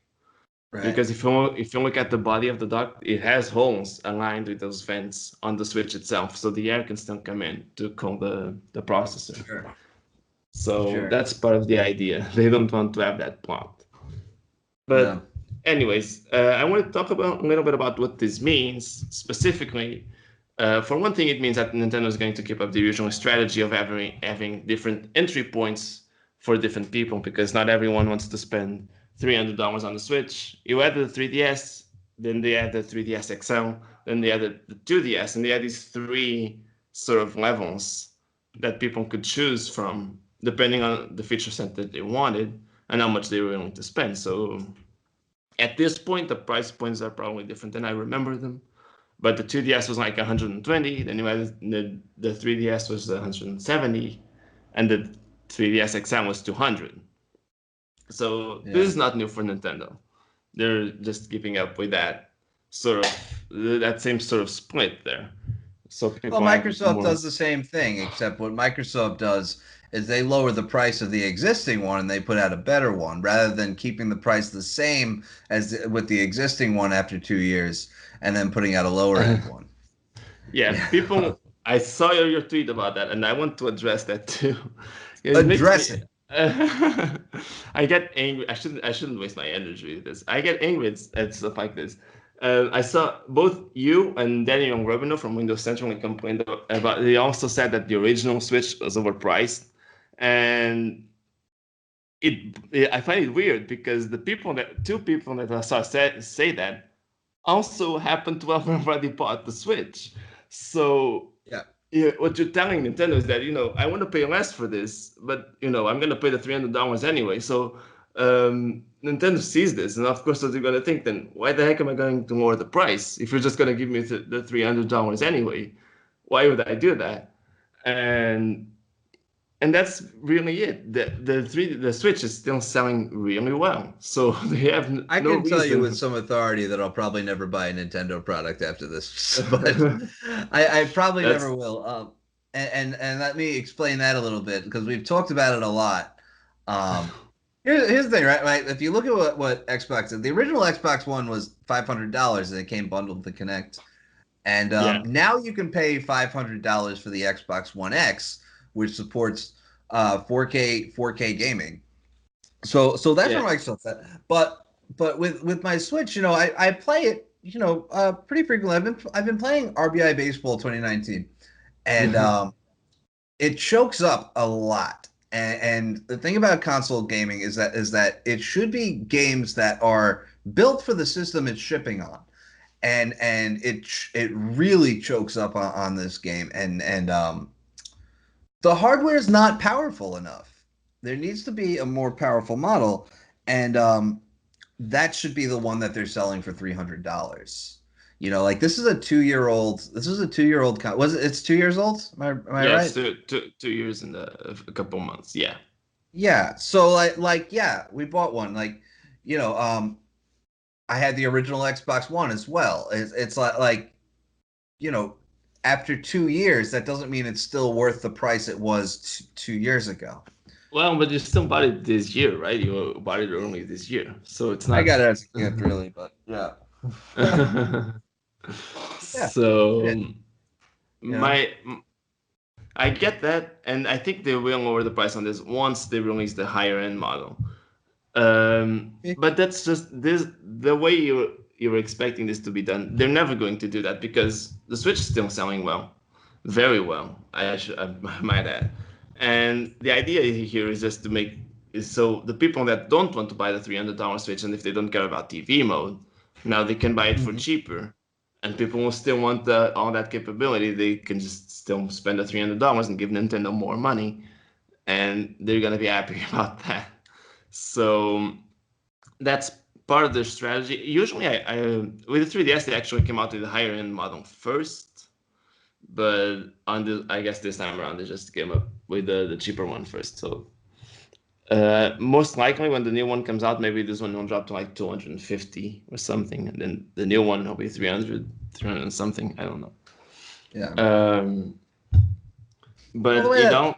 Right. Because if you look at the body of the dock, it has holes aligned with those vents on the Switch itself, so the air can still come in to cool the processor. Sure. So Sure. that's part of the idea. They don't want to have that blocked. No. But anyways, I want to talk about a little bit about what this means specifically. For one thing, it means that Nintendo is going to keep up the usual strategy of having different entry points for different people, because not everyone wants to spend $300 on the Switch. You add the 3DS, then they add the 3DS XL, then they add the 2DS, and they add these three sort of levels that people could choose from depending on the feature set that they wanted and how much they were willing to spend. So at this point, the price points are probably different than I remember them. But the 2DS was like 120, then you had the 3DS was 170, and the 3DS XL was 200. So this Yeah. is not new for Nintendo. They're just keeping up with that same sort of split there. So Well, people have Microsoft more. does the same thing, except what Microsoft does is they lower the price of the existing one and they put out a better one rather than keeping the price the same as with the existing one after 2 years and then putting out a lower end one. Yeah, Yeah. people. I saw your tweet about that, and I want to address that too. It makes Address me. it. I get angry. I shouldn't waste my energy with this. I get angry at stuff like this. I saw both you and Daniel Robino from Windows Central complained about. They also said that the original Switch was overpriced, and I find it weird because the two people that I saw say that also happened to have already bought the Switch. So Yeah. Yeah, what you're telling Nintendo is that I want to pay less for this, but I'm gonna pay the $300 anyway. So Nintendo sees this, and of course, what they're gonna think then? Why the heck am I going to lower the price if you're just gonna give me the $300 anyway? Why would I do that? And that's really it. The Switch is still selling really well, so they have I no can tell you with reason. some authority that I'll probably never buy a Nintendo product after this, but I probably That's never will. And let me explain that a little bit because we've talked about it a lot. Here's the thing, right? Right? If you look at what Xbox, the original Xbox One was $500 and it came bundled with the Kinect. And yeah, now you can pay $500 for the Xbox One X, which supports 4K gaming. So that's yeah. where Microsoft's at. But with my Switch, I play it, pretty frequently. I've been playing RBI Baseball 2019, and it chokes up a lot. And the thing about console gaming is that it should be games that are built for the system it's shipping on, and it really chokes up on this game, and the hardware is not powerful enough. There needs to be a more powerful model, and that should be the one that they're selling for $300. Like this is a 2 year old. This is a 2 year old. Was it? It's 2 years old. Am I Yeah, it's right? 2 years and a couple months. Yeah. Yeah. So yeah, we bought one. You know, um, I had the original Xbox One as well. It's like you know, after 2 years, that doesn't mean it's still worth the price it was 2 years ago. Well, but you still bought it this year, right? You bought it only this year, so it's I not. got it as a gift, really, but yeah, yeah, So it, you know. my I get that, and I think they will lower the price on this once they release the higher end model. But that's just this the way you're expecting this to be done. They're never going to do that because the Switch is still selling well, very well. I might add. And the idea here is just to make is so the people that don't want to buy the $300 Switch, and if they don't care about TV mode, now they can buy it for Mhm. cheaper. And people will still want all that capability. They can just still spend the $300 and give Nintendo more money, and they're gonna be happy about that. So that's part of their strategy. Usually, I with the 3DS, they actually came out with the higher end model first, but on the I guess this time around they just came up with the cheaper one first. So most likely, when the new one comes out, maybe this one will drop to like 250 or something, and then the new one will be 300 and something. I don't know. Yeah. Um, Well, the but way you that don't,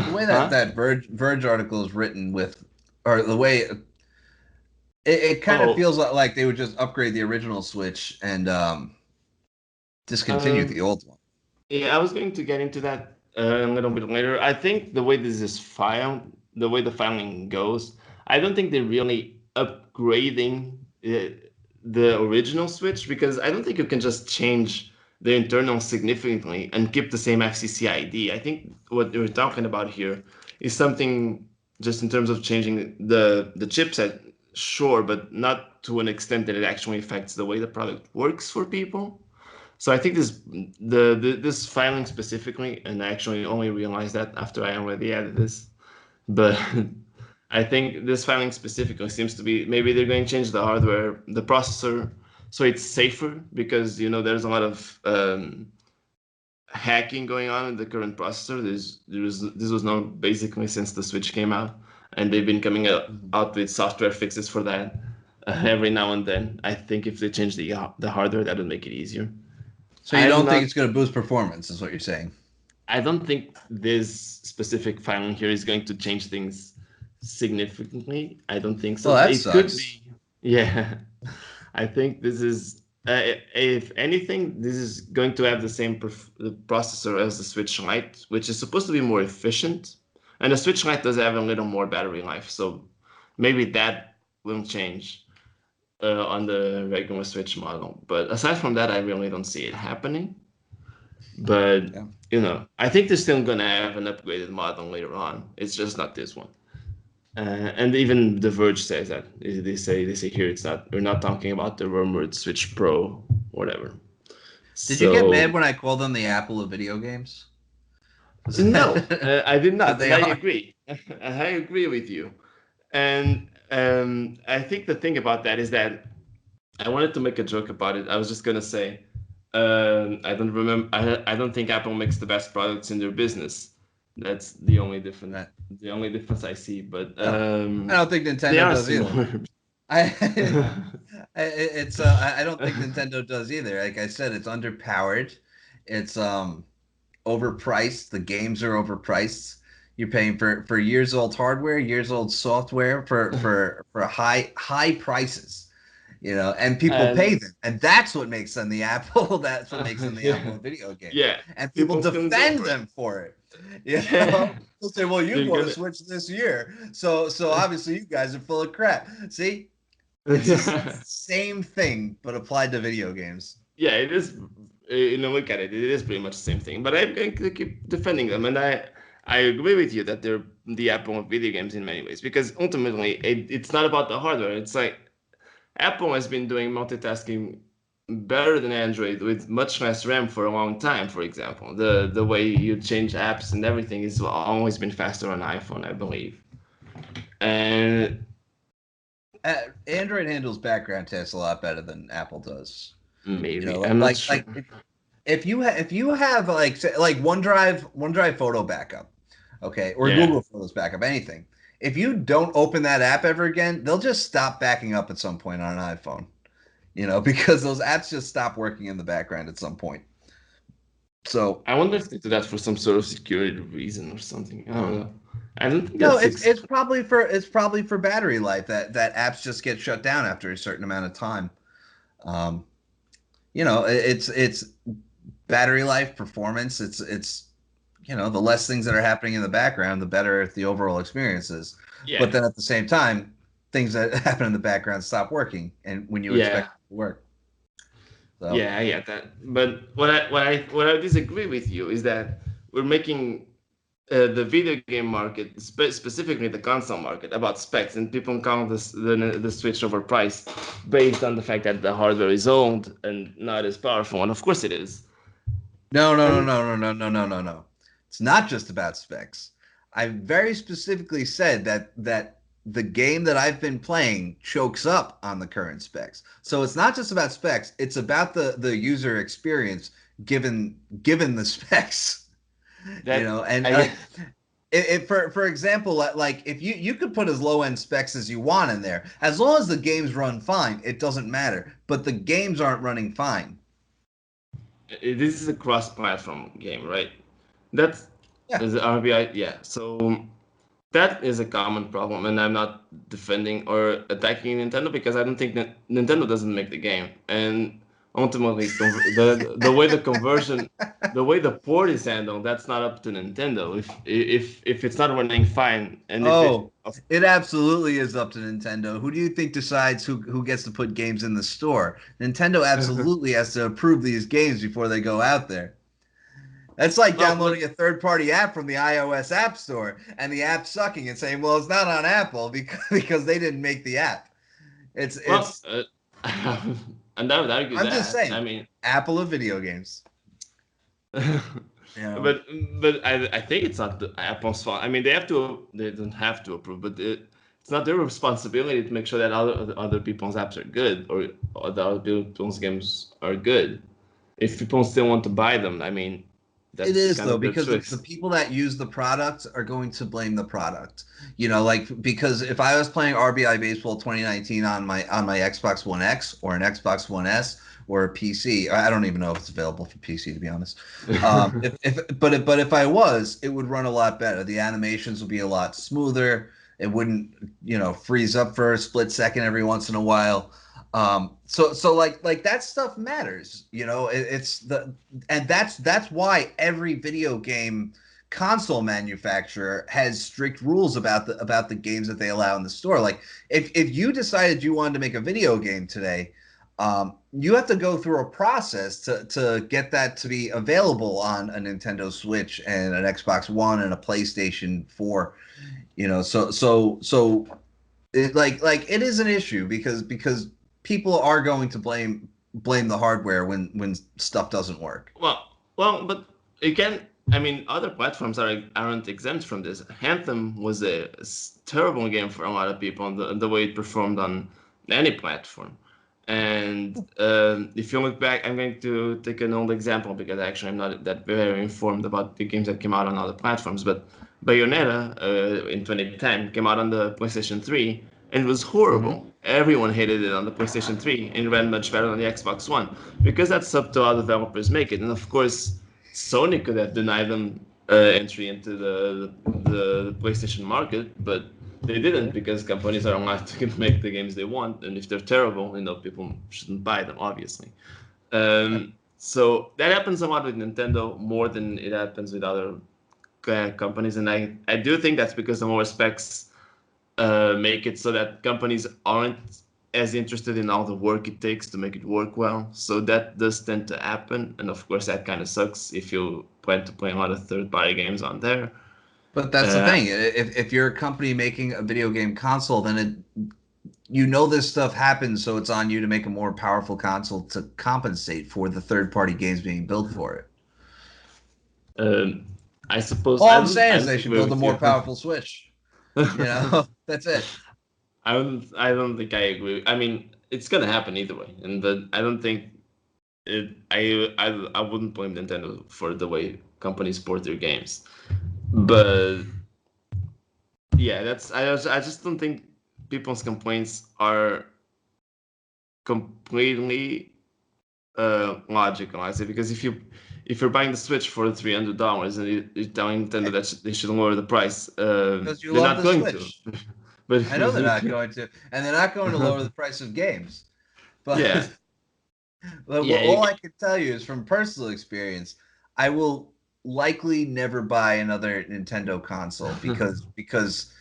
the way that huh? that Verge article is written with, or the way it kind of Oh, feels like they would just upgrade the original Switch and discontinue the um, old one. yeah, I was going to get into that a little bit later. I think the way this is filed, the way the filing goes, I don't think they're really upgrading the original Switch because I don't think you can just change the internal significantly and keep the same FCC ID. I think what we're talking about here is something just in terms of changing the chipset, sure, but not to an extent that it actually affects the way the product works for people. So I think this filing specifically, and I actually only realized that after I already added this, but I think this filing specifically seems to be maybe they're going to change the hardware, the processor, so it's safer because there's a lot of hacking going on in the current processor. This was known basically since the Switch came out, and they've been coming Mhm. out with software fixes for that every now and then. I think if they change the hardware, that would make it easier. So you I'm don't think not it's going to boost performance, is what you're saying? I don't think this specific filing here is going to change things significantly. I don't think Well, so. that It could sucks. be, yeah. I think this is, if anything, this is going to have the same the processor as the Switch Lite, which is supposed to be more efficient. And the Switch Lite does have a little more battery life, so maybe that will change on the regular Switch model. But aside from that, I really don't see it happening. But Yeah. I think they're still gonna have an upgraded model later on. It's just not this one. And even The Verge says that they say here it's not. We're not talking about the rumored Switch Pro, whatever. Did you get mad So when I called them the Apple of video games? Was no, that I did but not, they and I are. agree. I agree with you. And I think the thing about that is that I wanted to make a joke about it. I was just gonna say, I don't remember. I don't think Apple makes the best products in their business. That's Right. the only difference I see. But No, I don't think they Nintendo are does either. similar. I I don't think Nintendo does either. Like I said, it's underpowered. It's overpriced. The games are overpriced. You're paying for years old hardware, years old software for high prices, and people pay And them, and that's what makes them the Apple. That's what makes them the yeah, Apple of video games, yeah, and people people still go defend for it. them for it. Yeah, They'll say, "Well, you they're bought a gonna. Switch this year, so obviously you guys are full of crap." See, it's the same thing, but applied to video games. Yeah, it is. Look at it. It is pretty much the same thing. But I'm going to keep defending them, and I agree with you that they're the Apple of video games in many ways because ultimately it's not about the hardware. It's like Apple has been doing multitasking better than Android with much less RAM for a long time. For example, the way you change apps and everything has always been faster on iPhone, I believe. And Android handles background tests a lot better than Apple does. maybe I'm not sure. Like if you have like OneDrive photo backup, okay, or Yeah. Google Photos backup, anything. If you don't open that app ever again, they'll just stop backing up at some point on an iPhone. Because those apps just stop working in the background at some point. So I wonder if they do that for some sort of security reason or something. I don't know. I don't think no, that's it's probably for battery life that apps just get shut down after a certain amount of time. Um, it's battery life, performance. The less things that are happening in the background, the better the overall experience is. But yeah, then at the same time, things that happen in the background stop working, and when you expect yeah, it to work. So yeah. I get that. But what I disagree with you is that we're making the video game market, specifically the console market, about specs, and people count the Switch overpriced based on the fact that the hardware is old and not as powerful. And of course it is. no, no, no, And no, no, no, no, no, no, no. It's not just about specs. I very specifically said that the game that I've been playing chokes up on the current specs. So it's not just about specs, it's about the user experience given the specs. And I for example, like if you could put as low end specs as you want in there, as long as the games run fine, it doesn't matter. But the games aren't running fine. this is a cross-platform game, right? That's Yeah. is RBI, yeah. So that is a common problem, and I'm not defending or attacking Nintendo because I don't think that Nintendo doesn't make the game, and ultimately the way the way the port is handled, that's not up to Nintendo. If it's not running fine, and if it Oh, it absolutely is up to Nintendo. Who do you think decides who gets to put games in the store? Nintendo absolutely has to approve these games before they go out there. That's like well, but downloading a third-party app from the iOS App Store and the app sucking and saying, "Well, it's not on Apple because they didn't make the app." It's well, it's. and I would argue I'm just that. saying, I mean. Apple of video games. You know, but I think it's not the Apple's fault. I mean, they don't have to approve, but it's not their responsibility to make sure that other people's apps are good or the other people's games are good. If people still want to buy them, I mean, it that's is kind though of their because the choice. people that use the product are going to blame the product. Like because if I was playing RBI Baseball 2019 on my Xbox One X or an Xbox One S or a PC, I don't even know if it's available for PC to be honest. If I was, it would run a lot better. The animations would be a lot smoother. It wouldn't freeze up for a split second every once in a while. So like that stuff matters. It's the and that's why every video game console manufacturer has strict rules about the games that they allow in the store. Like if you decided you wanted to make a video game today, you have to go through a process to get that to be available on a Nintendo Switch and an Xbox One and a PlayStation 4. So it, like it is an issue because people are going to blame the hardware when stuff doesn't work. But again, I mean, other platforms aren't exempt from this. Anthem was a terrible game for a lot of people, and the way it performed on any platform. And if you look back, I'm going to take an old example because actually I'm not that very informed about the games that came out on other platforms. But Bayonetta in 2010 came out on the PlayStation 3 and it was Mm-hmm. horrible. Everyone hated it on the PlayStation 3 and it ran much better on the Xbox One because that's up to how developers make it. And of course, Sony could have denied them entry into the PlayStation market, but they didn't because companies are allowed to make the games they want, and if they're terrible, people shouldn't buy them, obviously. So that happens a lot with Nintendo more than it happens with other companies, and I do think that's because the more specs make it so that companies aren't as interested in all the work it takes to make it work well. So that does tend to happen, and of course that kind of sucks if you plan to play a lot of third-party games on there. But that's the Uh, thing. If you're a company making a video game console, then you know this stuff happens, so it's on you to make a more powerful console to compensate for the third party games being built for it. um, I suppose All I'm saying I is don't they should agree build a with more you. powerful Switch. You know, that's it. I don't think I agree. I mean, it's gonna happen either way, and I don't think it. I wouldn't blame Nintendo for the way companies port their games, but yeah, I just don't think people's complaints are completely logical. I say because if you're buying the Switch for $300 and you're telling Nintendo that they should lower the price, Because you they're love not the going to. Switch. But I know they're not going to, and they're not going to lower the price of games. But yeah, well, yeah, all I can tell you is from personal experience, I will likely never buy another Nintendo console because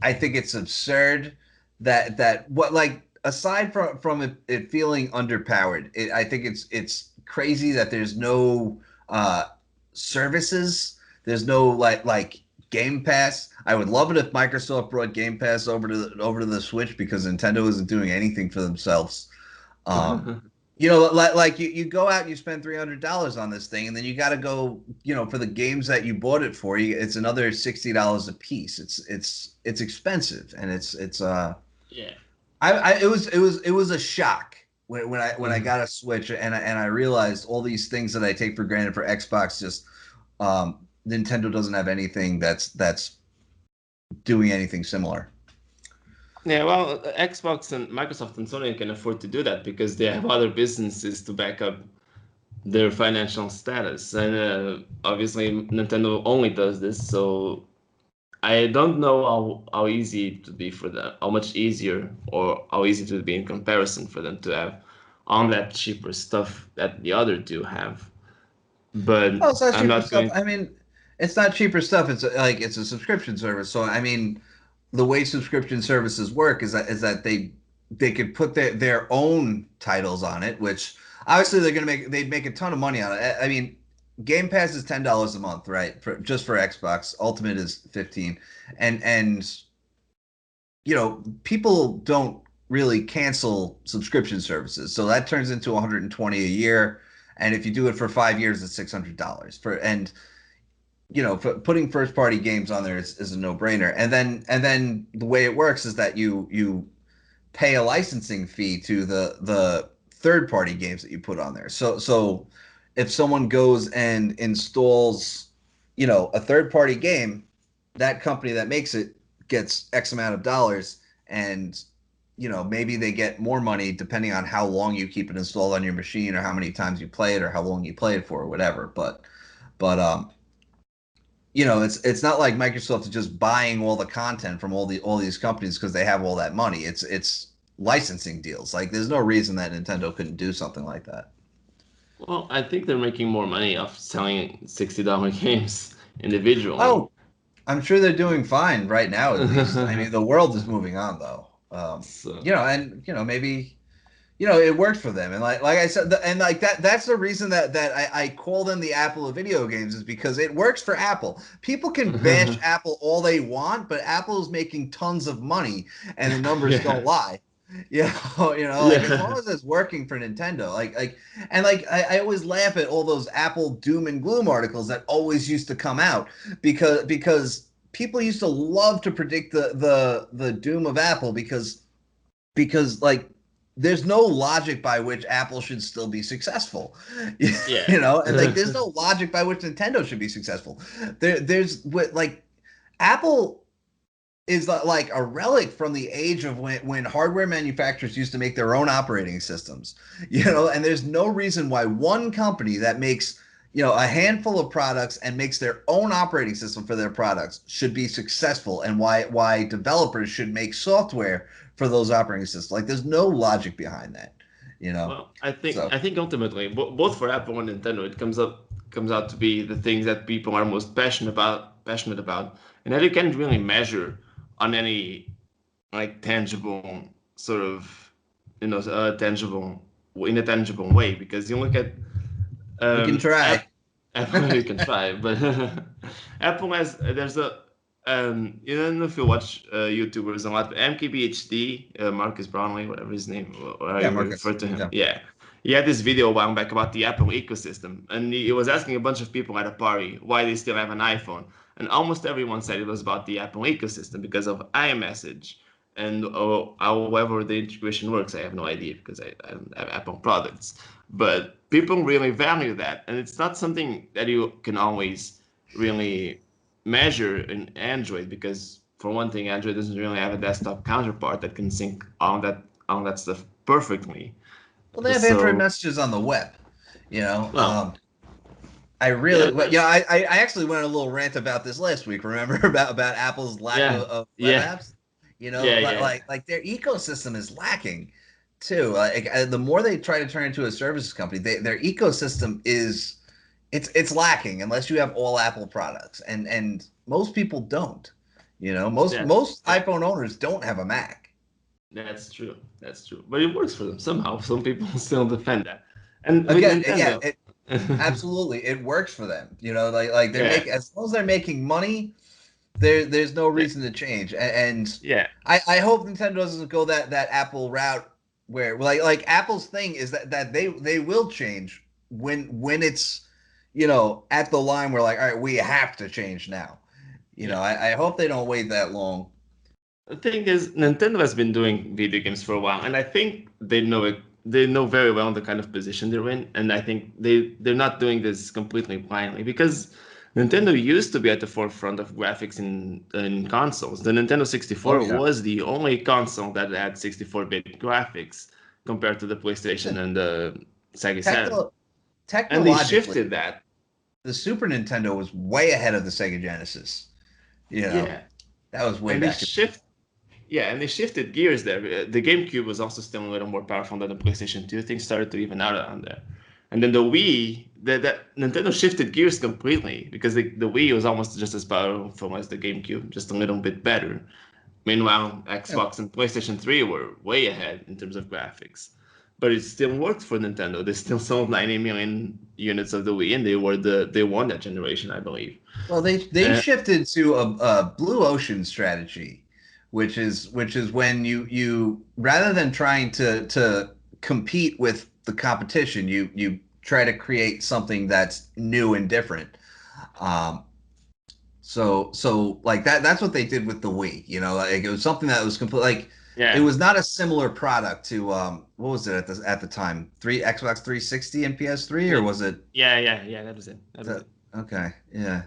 I think it's absurd that what like aside from it feeling underpowered, I think it's crazy that there's no uh services, there's no like Game Pass. I would love it if Microsoft brought Game Pass over to the Switch because Nintendo isn't doing anything for themselves. Um, you know, like you go out and you spend $300 on this thing, and then you got to go, you know, for the games that you bought it for, it's another $60 a piece. It's expensive, and yeah. it was a shock when I got a Switch and I realized all these things that I take for granted for Xbox just Nintendo doesn't have anything that's doing anything similar. Yeah, well, Xbox and Microsoft and Sony can afford to do that because they have other businesses to back up their financial status. And obviously, Nintendo only does this, so I don't know how easy it would be for them, how much easier or how easy it would be in comparison for them to have on that cheaper stuff that the other two have. But Oh, it's not I'm cheaper not stuff. going. I mean, it's not cheaper stuff. It's like it's a subscription service. So I mean, the way subscription services work is that they could put their own titles on it, which obviously they'd make a ton of money on it. I mean, Game Pass is $10 a month, right? Just for Xbox. Ultimate is 15, and you know, people don't really cancel subscription services, so that turns into 120 a year. And if you do it for 5 years, it's $600 for and you know, putting first party games on there is a no brainer. And then the way it works is that you pay a licensing fee to the third party games that you put on there. So if someone goes and installs, you know, a third party game, that company that makes it gets X amount of dollars, and you know maybe they get more money depending on how long you keep it installed on your machine or how many times you play it or how long you play it for or whatever. But you know, it's not like Microsoft is just buying all the content from all these companies because they have all that money. It's licensing deals. Like there's no reason that Nintendo couldn't do something like that. Well, I think they're making more money off selling $60 games individually. Oh, I'm sure they're doing fine right now at least. I mean, the world is moving on though. So You know, and you know maybe you know it worked for them, and like I said, and like that's the reason that I call them the Apple of video games is because it works for Apple. People can bash Apple all they want, but Apple is making tons of money, and the numbers don't yeah, lie. Like as long Yeah. as it's working for Nintendo, I always laugh at all those Apple doom and gloom articles that always used to come out because people used to love to predict the doom of Apple because like there's no logic by which Apple should still be successful, Yeah. and like there's no logic by which Nintendo should be successful. There's what like Apple is like a relic from the age of when hardware manufacturers used to make their own operating systems, and there's no reason why one company that makes a handful of products and makes their own operating system for their products should be successful, and why developers should make software for those operating systems. Like there's no logic behind that, Well, I think so I think ultimately, both for Apple and Nintendo, it comes out to be the things that people are most passionate about, and that you can't really measure on any like tangible sort of tangible in a tangible way, because you look at we can try. Apple, you can try, but Apple has there's a you don't know if you watch YouTubers a lot. MKBHD, Marcus Brownlee, whatever his name, or how Yeah, you Marcus. refer to him. Yeah. Yeah, he had this video a while back about the Apple ecosystem, and he was asking a bunch of people at a party why they still have an iPhone, and almost everyone said it was about the Apple ecosystem because of iMessage. And however the integration works, I have no idea because I don't have Apple products. But people really value that, and it's not something that you can always really measure in Android because, for one thing, Android doesn't really have a desktop counterpart that can sync all that stuff perfectly. Well, they have Android So, messages on the web. You know, well, I yeah, really, well, there's, I actually went on a little rant about this last week. Remember about Apple's lack yeah, of web yeah, apps? yeah, Like yeah, their ecosystem is lacking too. The more they try to turn into a services company, their ecosystem is it's lacking unless you have all Apple products, and most people don't. Most yeah. iPhone owners don't have a Mac. That's true. That's true. But it works for them somehow. Some people still defend that. And with Again, yeah, Nintendo, absolutely, it works for them. Like they're yeah, making as long as they're making money, there's no yeah, reason to change. And yeah, I hope Nintendo doesn't go that Apple route where like Apple's thing is that they will change when it's at the line where like all right, we have to change now. yeah. I hope they don't wait that long. The thing is, Nintendo has been doing video games for a while, and I think they know it. They know very well the kind of position they're in, and I think they're not doing this completely blindly because Nintendo used to be at the forefront of graphics in consoles. The Nintendo Oh 64 yeah. was the only console that had 64-bit graphics compared to the PlayStation Listen, and the Sega Saturn, techno and they technologically, shifted that. the Super Nintendo was way ahead of the Sega Genesis. You know, Yeah, that was way and they back. shift Yeah, and they shifted gears there. The GameCube was also still a little more powerful than the PlayStation 2. Things started to even out on there. And then the Wii, that Nintendo shifted gears completely because the Wii was almost just as powerful as the GameCube, just a little bit better. Meanwhile, Yeah. Xbox and PlayStation 3 were way ahead in terms of graphics. But it still worked for Nintendo. They still sold 90 million units of the Wii, and they won that generation, I believe. Well, they Uh, shifted to a blue ocean strategy, which is when you rather than trying to compete with the competition, you try to create something that's new and different. Um, so like that's what they did with the Wii. Like it was something that was complete. Like it yeah, was not a similar product to what was it at the time? Three Xbox 360 and PS3, or yeah, was it? yeah. That was it. That was The, it. okay, yeah,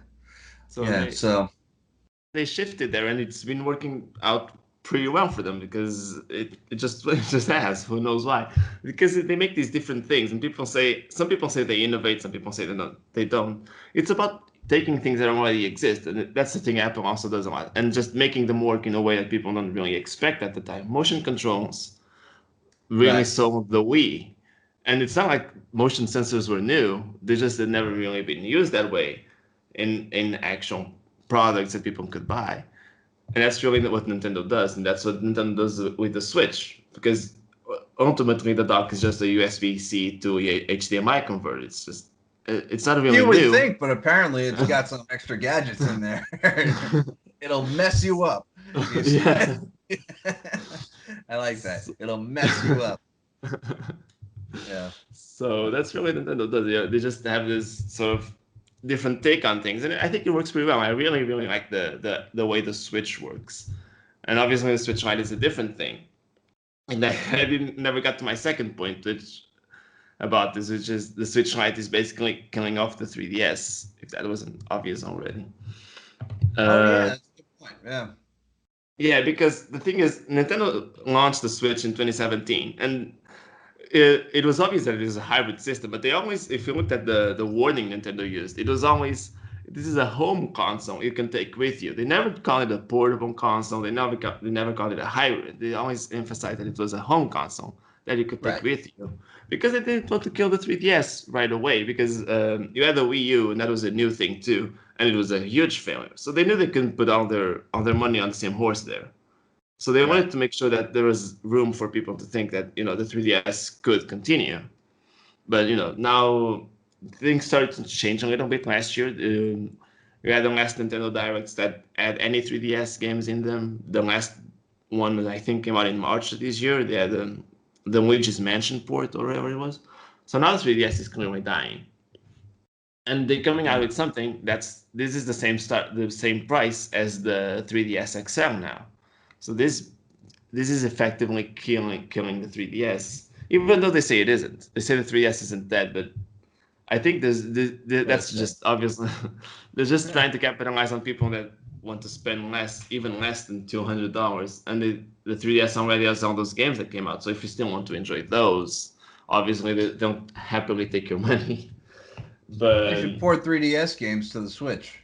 So yeah. So. they shifted there, and it's been working out pretty well for them because it just it just has. Who knows why? Because they make these different things, and some people say they innovate, some people say they don't. It's about taking things that already exist, and that's the thing Apple also does a lot, and just making them work in a way that people don't really expect at the time. Motion controls really Right. sold the Wii. And it's not like motion sensors were new; they just had never really been used that way in actual products that people could buy. And that's really what Nintendo does, and that's what Nintendo does with the Switch, because ultimately the dock is just a USB-C to a HDMI converter. It's not really You would new. think, but apparently it's got some extra gadgets in there. It'll mess you up. You see? Yeah. I like that. So, It'll mess you up. Yeah. so that's really Nintendo does. Yeah, they just have this sort of different take on things, and I think it works pretty well. I really, really like the way the Switch works, and obviously the Switch Lite is a different thing. And I didn't never got to my second point, which about this, which is the Switch Lite is basically killing off the 3DS. If that wasn't obvious already. Oh yeah, Uh, that's a good point. Yeah. yeah, because the thing is, Nintendo launched the Switch in 2017, and it was obvious that it is a hybrid system. But they always, if you looked at the warning Nintendo used, it was always this is a home console you can take with you. They never called it a portable console. They never called it a hybrid. They always emphasized that it was a home console that you could take Right. with you because they didn't want to kill the 3DS right away because you had the Wii U and that was a new thing too, and it was a huge failure. So they knew they couldn't put all their money on the same horse there. So they Right. wanted to make sure that there was room for people to think that the 3DS could continue. But now things started to change a little bit last year. We had the last Nintendo Directs that had any 3DS games in them. The last one that I think came out in March of this year. They had the Luigi's Mansion port or whatever it was. So now the 3DS is clearly dying, and they're coming out Yeah. with something this is the same price as the 3DS XL now. So this is effectively killing the 3DS, even though they say it isn't. They say the 3DS isn't dead, but I think But that's it's dead. just obviously they're just trying to capitalize on people that want to spend even less than $200, and the 3DS already has all those games that came out. So if you still want to enjoy those, obviously they don't happily take your money. They But should port 3DS games to the Switch.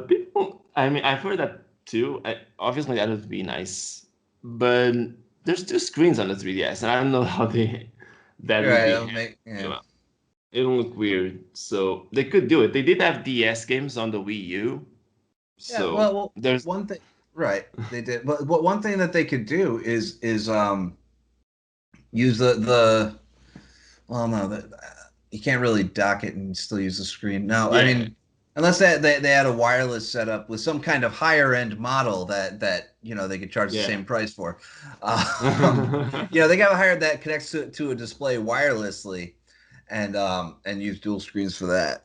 people, I mean, I've heard that too. Obviously, that would be nice, but there's two screens on the 3DS, and I don't know how that would Right. be That'll handled. make yeah. Well, it'll look weird. So they could do it. They did have DS games on the Wii U, Yeah. so Well, there's one thing. Right. They did. But one thing that they could do is use the well no you can't really dock it and still use the screen. No, I yeah, mean unless they had a wireless setup with some kind of higher end model that they could charge the yeah. same price for. They got to hire that connects to a display wirelessly and use dual screens for that.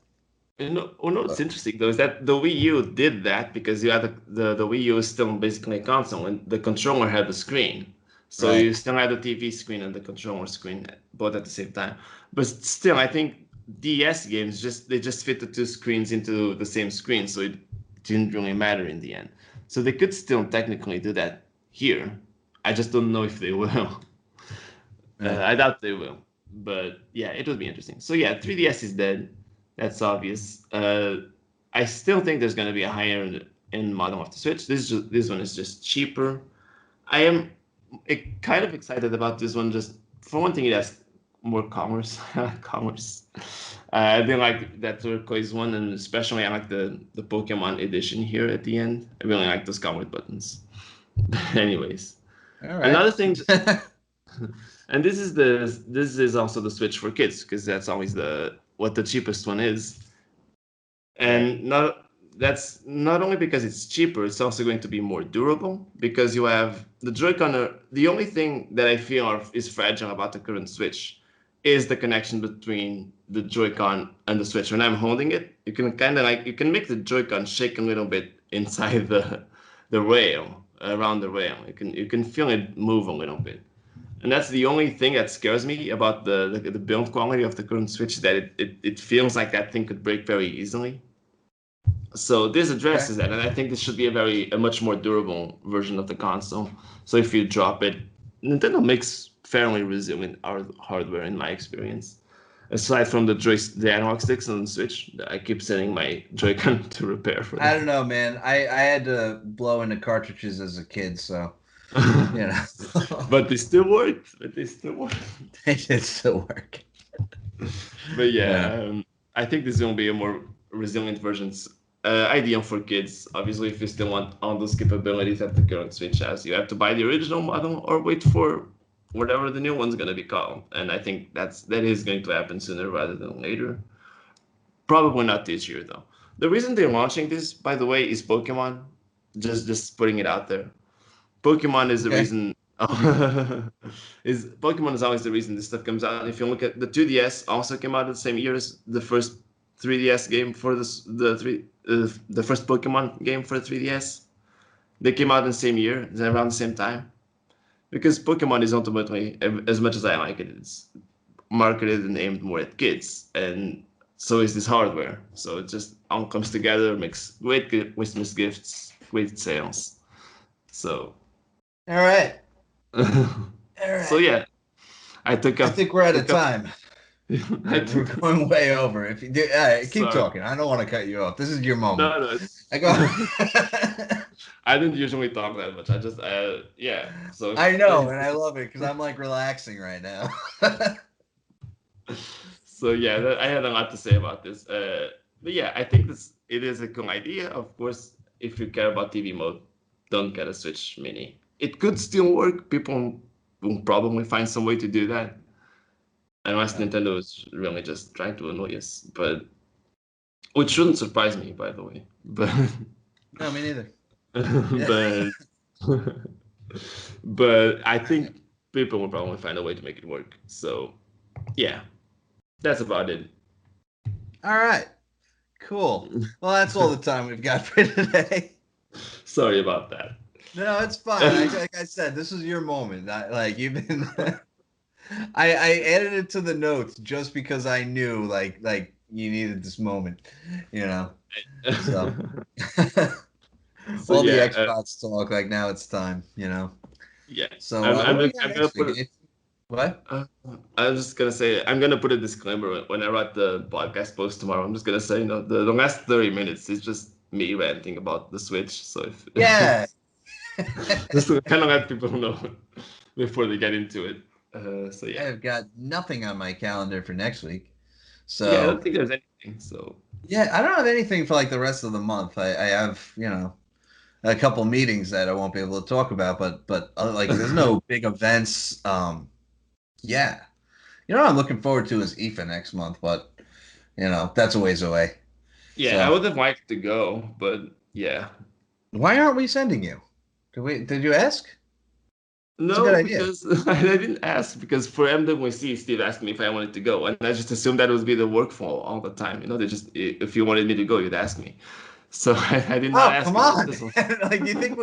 What's interesting though is that the Wii U did that because you had the Wii U is still basically a console and the controller had the screen. So Right. you still had the TV screen and the controller screen both at the same time. But still, I think DS games just fit the two screens into the same screen, so it didn't really matter in the end. So they could still technically do that here. I just don't know if they will. Yeah. I doubt they will, but yeah, it would be interesting. So yeah, 3DS is dead. That's obvious. I still think there's going to be a higher end model of the Switch. This one is just cheaper. I am kind of excited about this one. Just for one thing, it has more commerce. Commerce. I really like that turquoise one, and especially I like the Pokemon edition here at the end. I really like those combat buttons. Anyways, All right. another thing and this is also the Switch for kids because that's always the what the cheapest one is, Right. and not that's not only because it's cheaper, it's also going to be more durable because you have the Joy-Con. The only thing that I feel is fragile about the current Switch is the connection between the Joy-Con and the Switch. When I'm holding it, you can kind of you can make the Joy-Con shake a little bit inside the rail around the rail. You can feel it move a little bit. And that's the only thing that scares me about the build quality of the current Switch, that it feels like that thing could break very easily. So this Okay. addresses that, and I think this should be a much more durable version of the console. So if you drop it, Nintendo makes fairly resilient hardware in my experience. Aside from the analog sticks on the Switch, I keep sending my Joy-Con to repair for I don't that. know, man. I had to blow into cartridges as a kid, so you know But they still work. But they still work. they did still work. But Yeah. yeah, I think this is going to be a more resilient version, ideal for kids. Obviously, if you still want all those capabilities that the current Switch has, you have to buy the original model or wait for whatever the new one's going to be called. And I think that is going to happen sooner rather than later. Probably not this year though. The reason they're launching this, by the way, is Pokemon. Just putting it out there. Pokemon is the Okay. reason. Is Pokemon is always the reason this stuff comes out. If you look at the 2DS, also came out at the same year as the first 3DS game for the first Pokemon game for the 3DS. They came out in the same year, around the same time. Because Pokemon is ultimately, as much as I like it, it's marketed and aimed more at kids, and so is this hardware. So it just all comes together, makes great Christmas gifts, great sales. So, All right. All so right. yeah, I took I up, think we're out of took up, time. I We're took up. going way over. If you do, all right, keep Sorry, talking. I don't want to cut you off. This is your moment. no, no. I go. I didn't usually talk that much. I just, yeah. So, I know, and I love it because I'm like relaxing right now. so yeah, I had a lot to say about this. But yeah, I think it is a cool idea. Of course, if you care about TV mode, don't get a Switch Mini. It could still work. People will probably find some way to do that, unless Yeah. Nintendo is really just trying to annoy us. But which shouldn't surprise me, by the way. But No, me neither. but but I think people will probably find a way to make it work. So yeah, that's about it. All right. Cool. Well, that's all the time we've got for today. Sorry about that. No, it's fine. Like I said, this is your moment. Like you've been. I added it to the notes just because I knew like you needed this moment, you know. So So all the yeah, Xbox talk, like now it's time, you know. yeah. So what do we got I'm gonna next week? put it. What? Uh, I was just gonna say I'm gonna put a disclaimer when I write the podcast post tomorrow. I'm just gonna say, the last 30 minutes is just me ranting about the Switch. So if Yeah. just to kind of let people know before they get into it. So I yeah, have got nothing on my calendar for next week. yeah. I don't So think there's anything. So yeah, I don't have anything for like the rest of the month. I have, a couple meetings that I won't be able to talk about, but like there's no big events. Yeah. What I'm looking forward to is IFA next month, but that's a ways away. yeah, I So would have liked to go, but yeah. why aren't we sending you? Did you ask? It's a good No, idea. because I didn't ask because for MWC, Steve asked me if I wanted to go, and I just assumed that it would be the work for all the time. They just if you wanted me to go, you'd ask me. So I did not Oh, ask come about on. this one. Like you think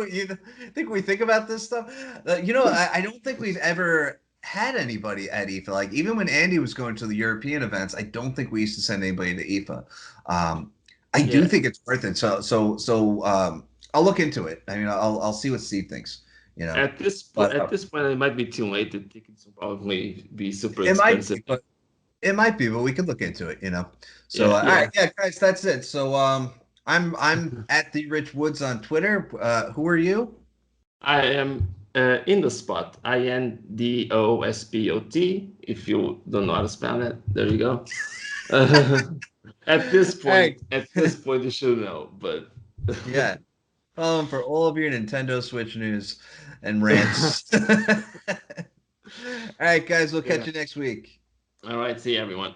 we think about this stuff? I don't think we've ever had anybody at IFA. Like even when Andy was going to the European events, I don't think we used to send anybody to IFA. I do Yeah, think it's worth it. So I'll look into it. I mean, I'll see what Steve thinks, you know. But at this point, it might be too late. The tickets will probably be super it might expensive. be, but it might be, but we could look into it. So Yeah, all right, yeah. yeah, guys, that's it. So I'm at the Rich Woods on Twitter. Who are you? I am in the spot. INDOSPOT. If you don't know how to spell that, there you go. Hey, At this point, you should know. But yeah. For all of your Nintendo Switch news and rants. All right, guys, we'll catch yeah. you next week. All right. See you, everyone.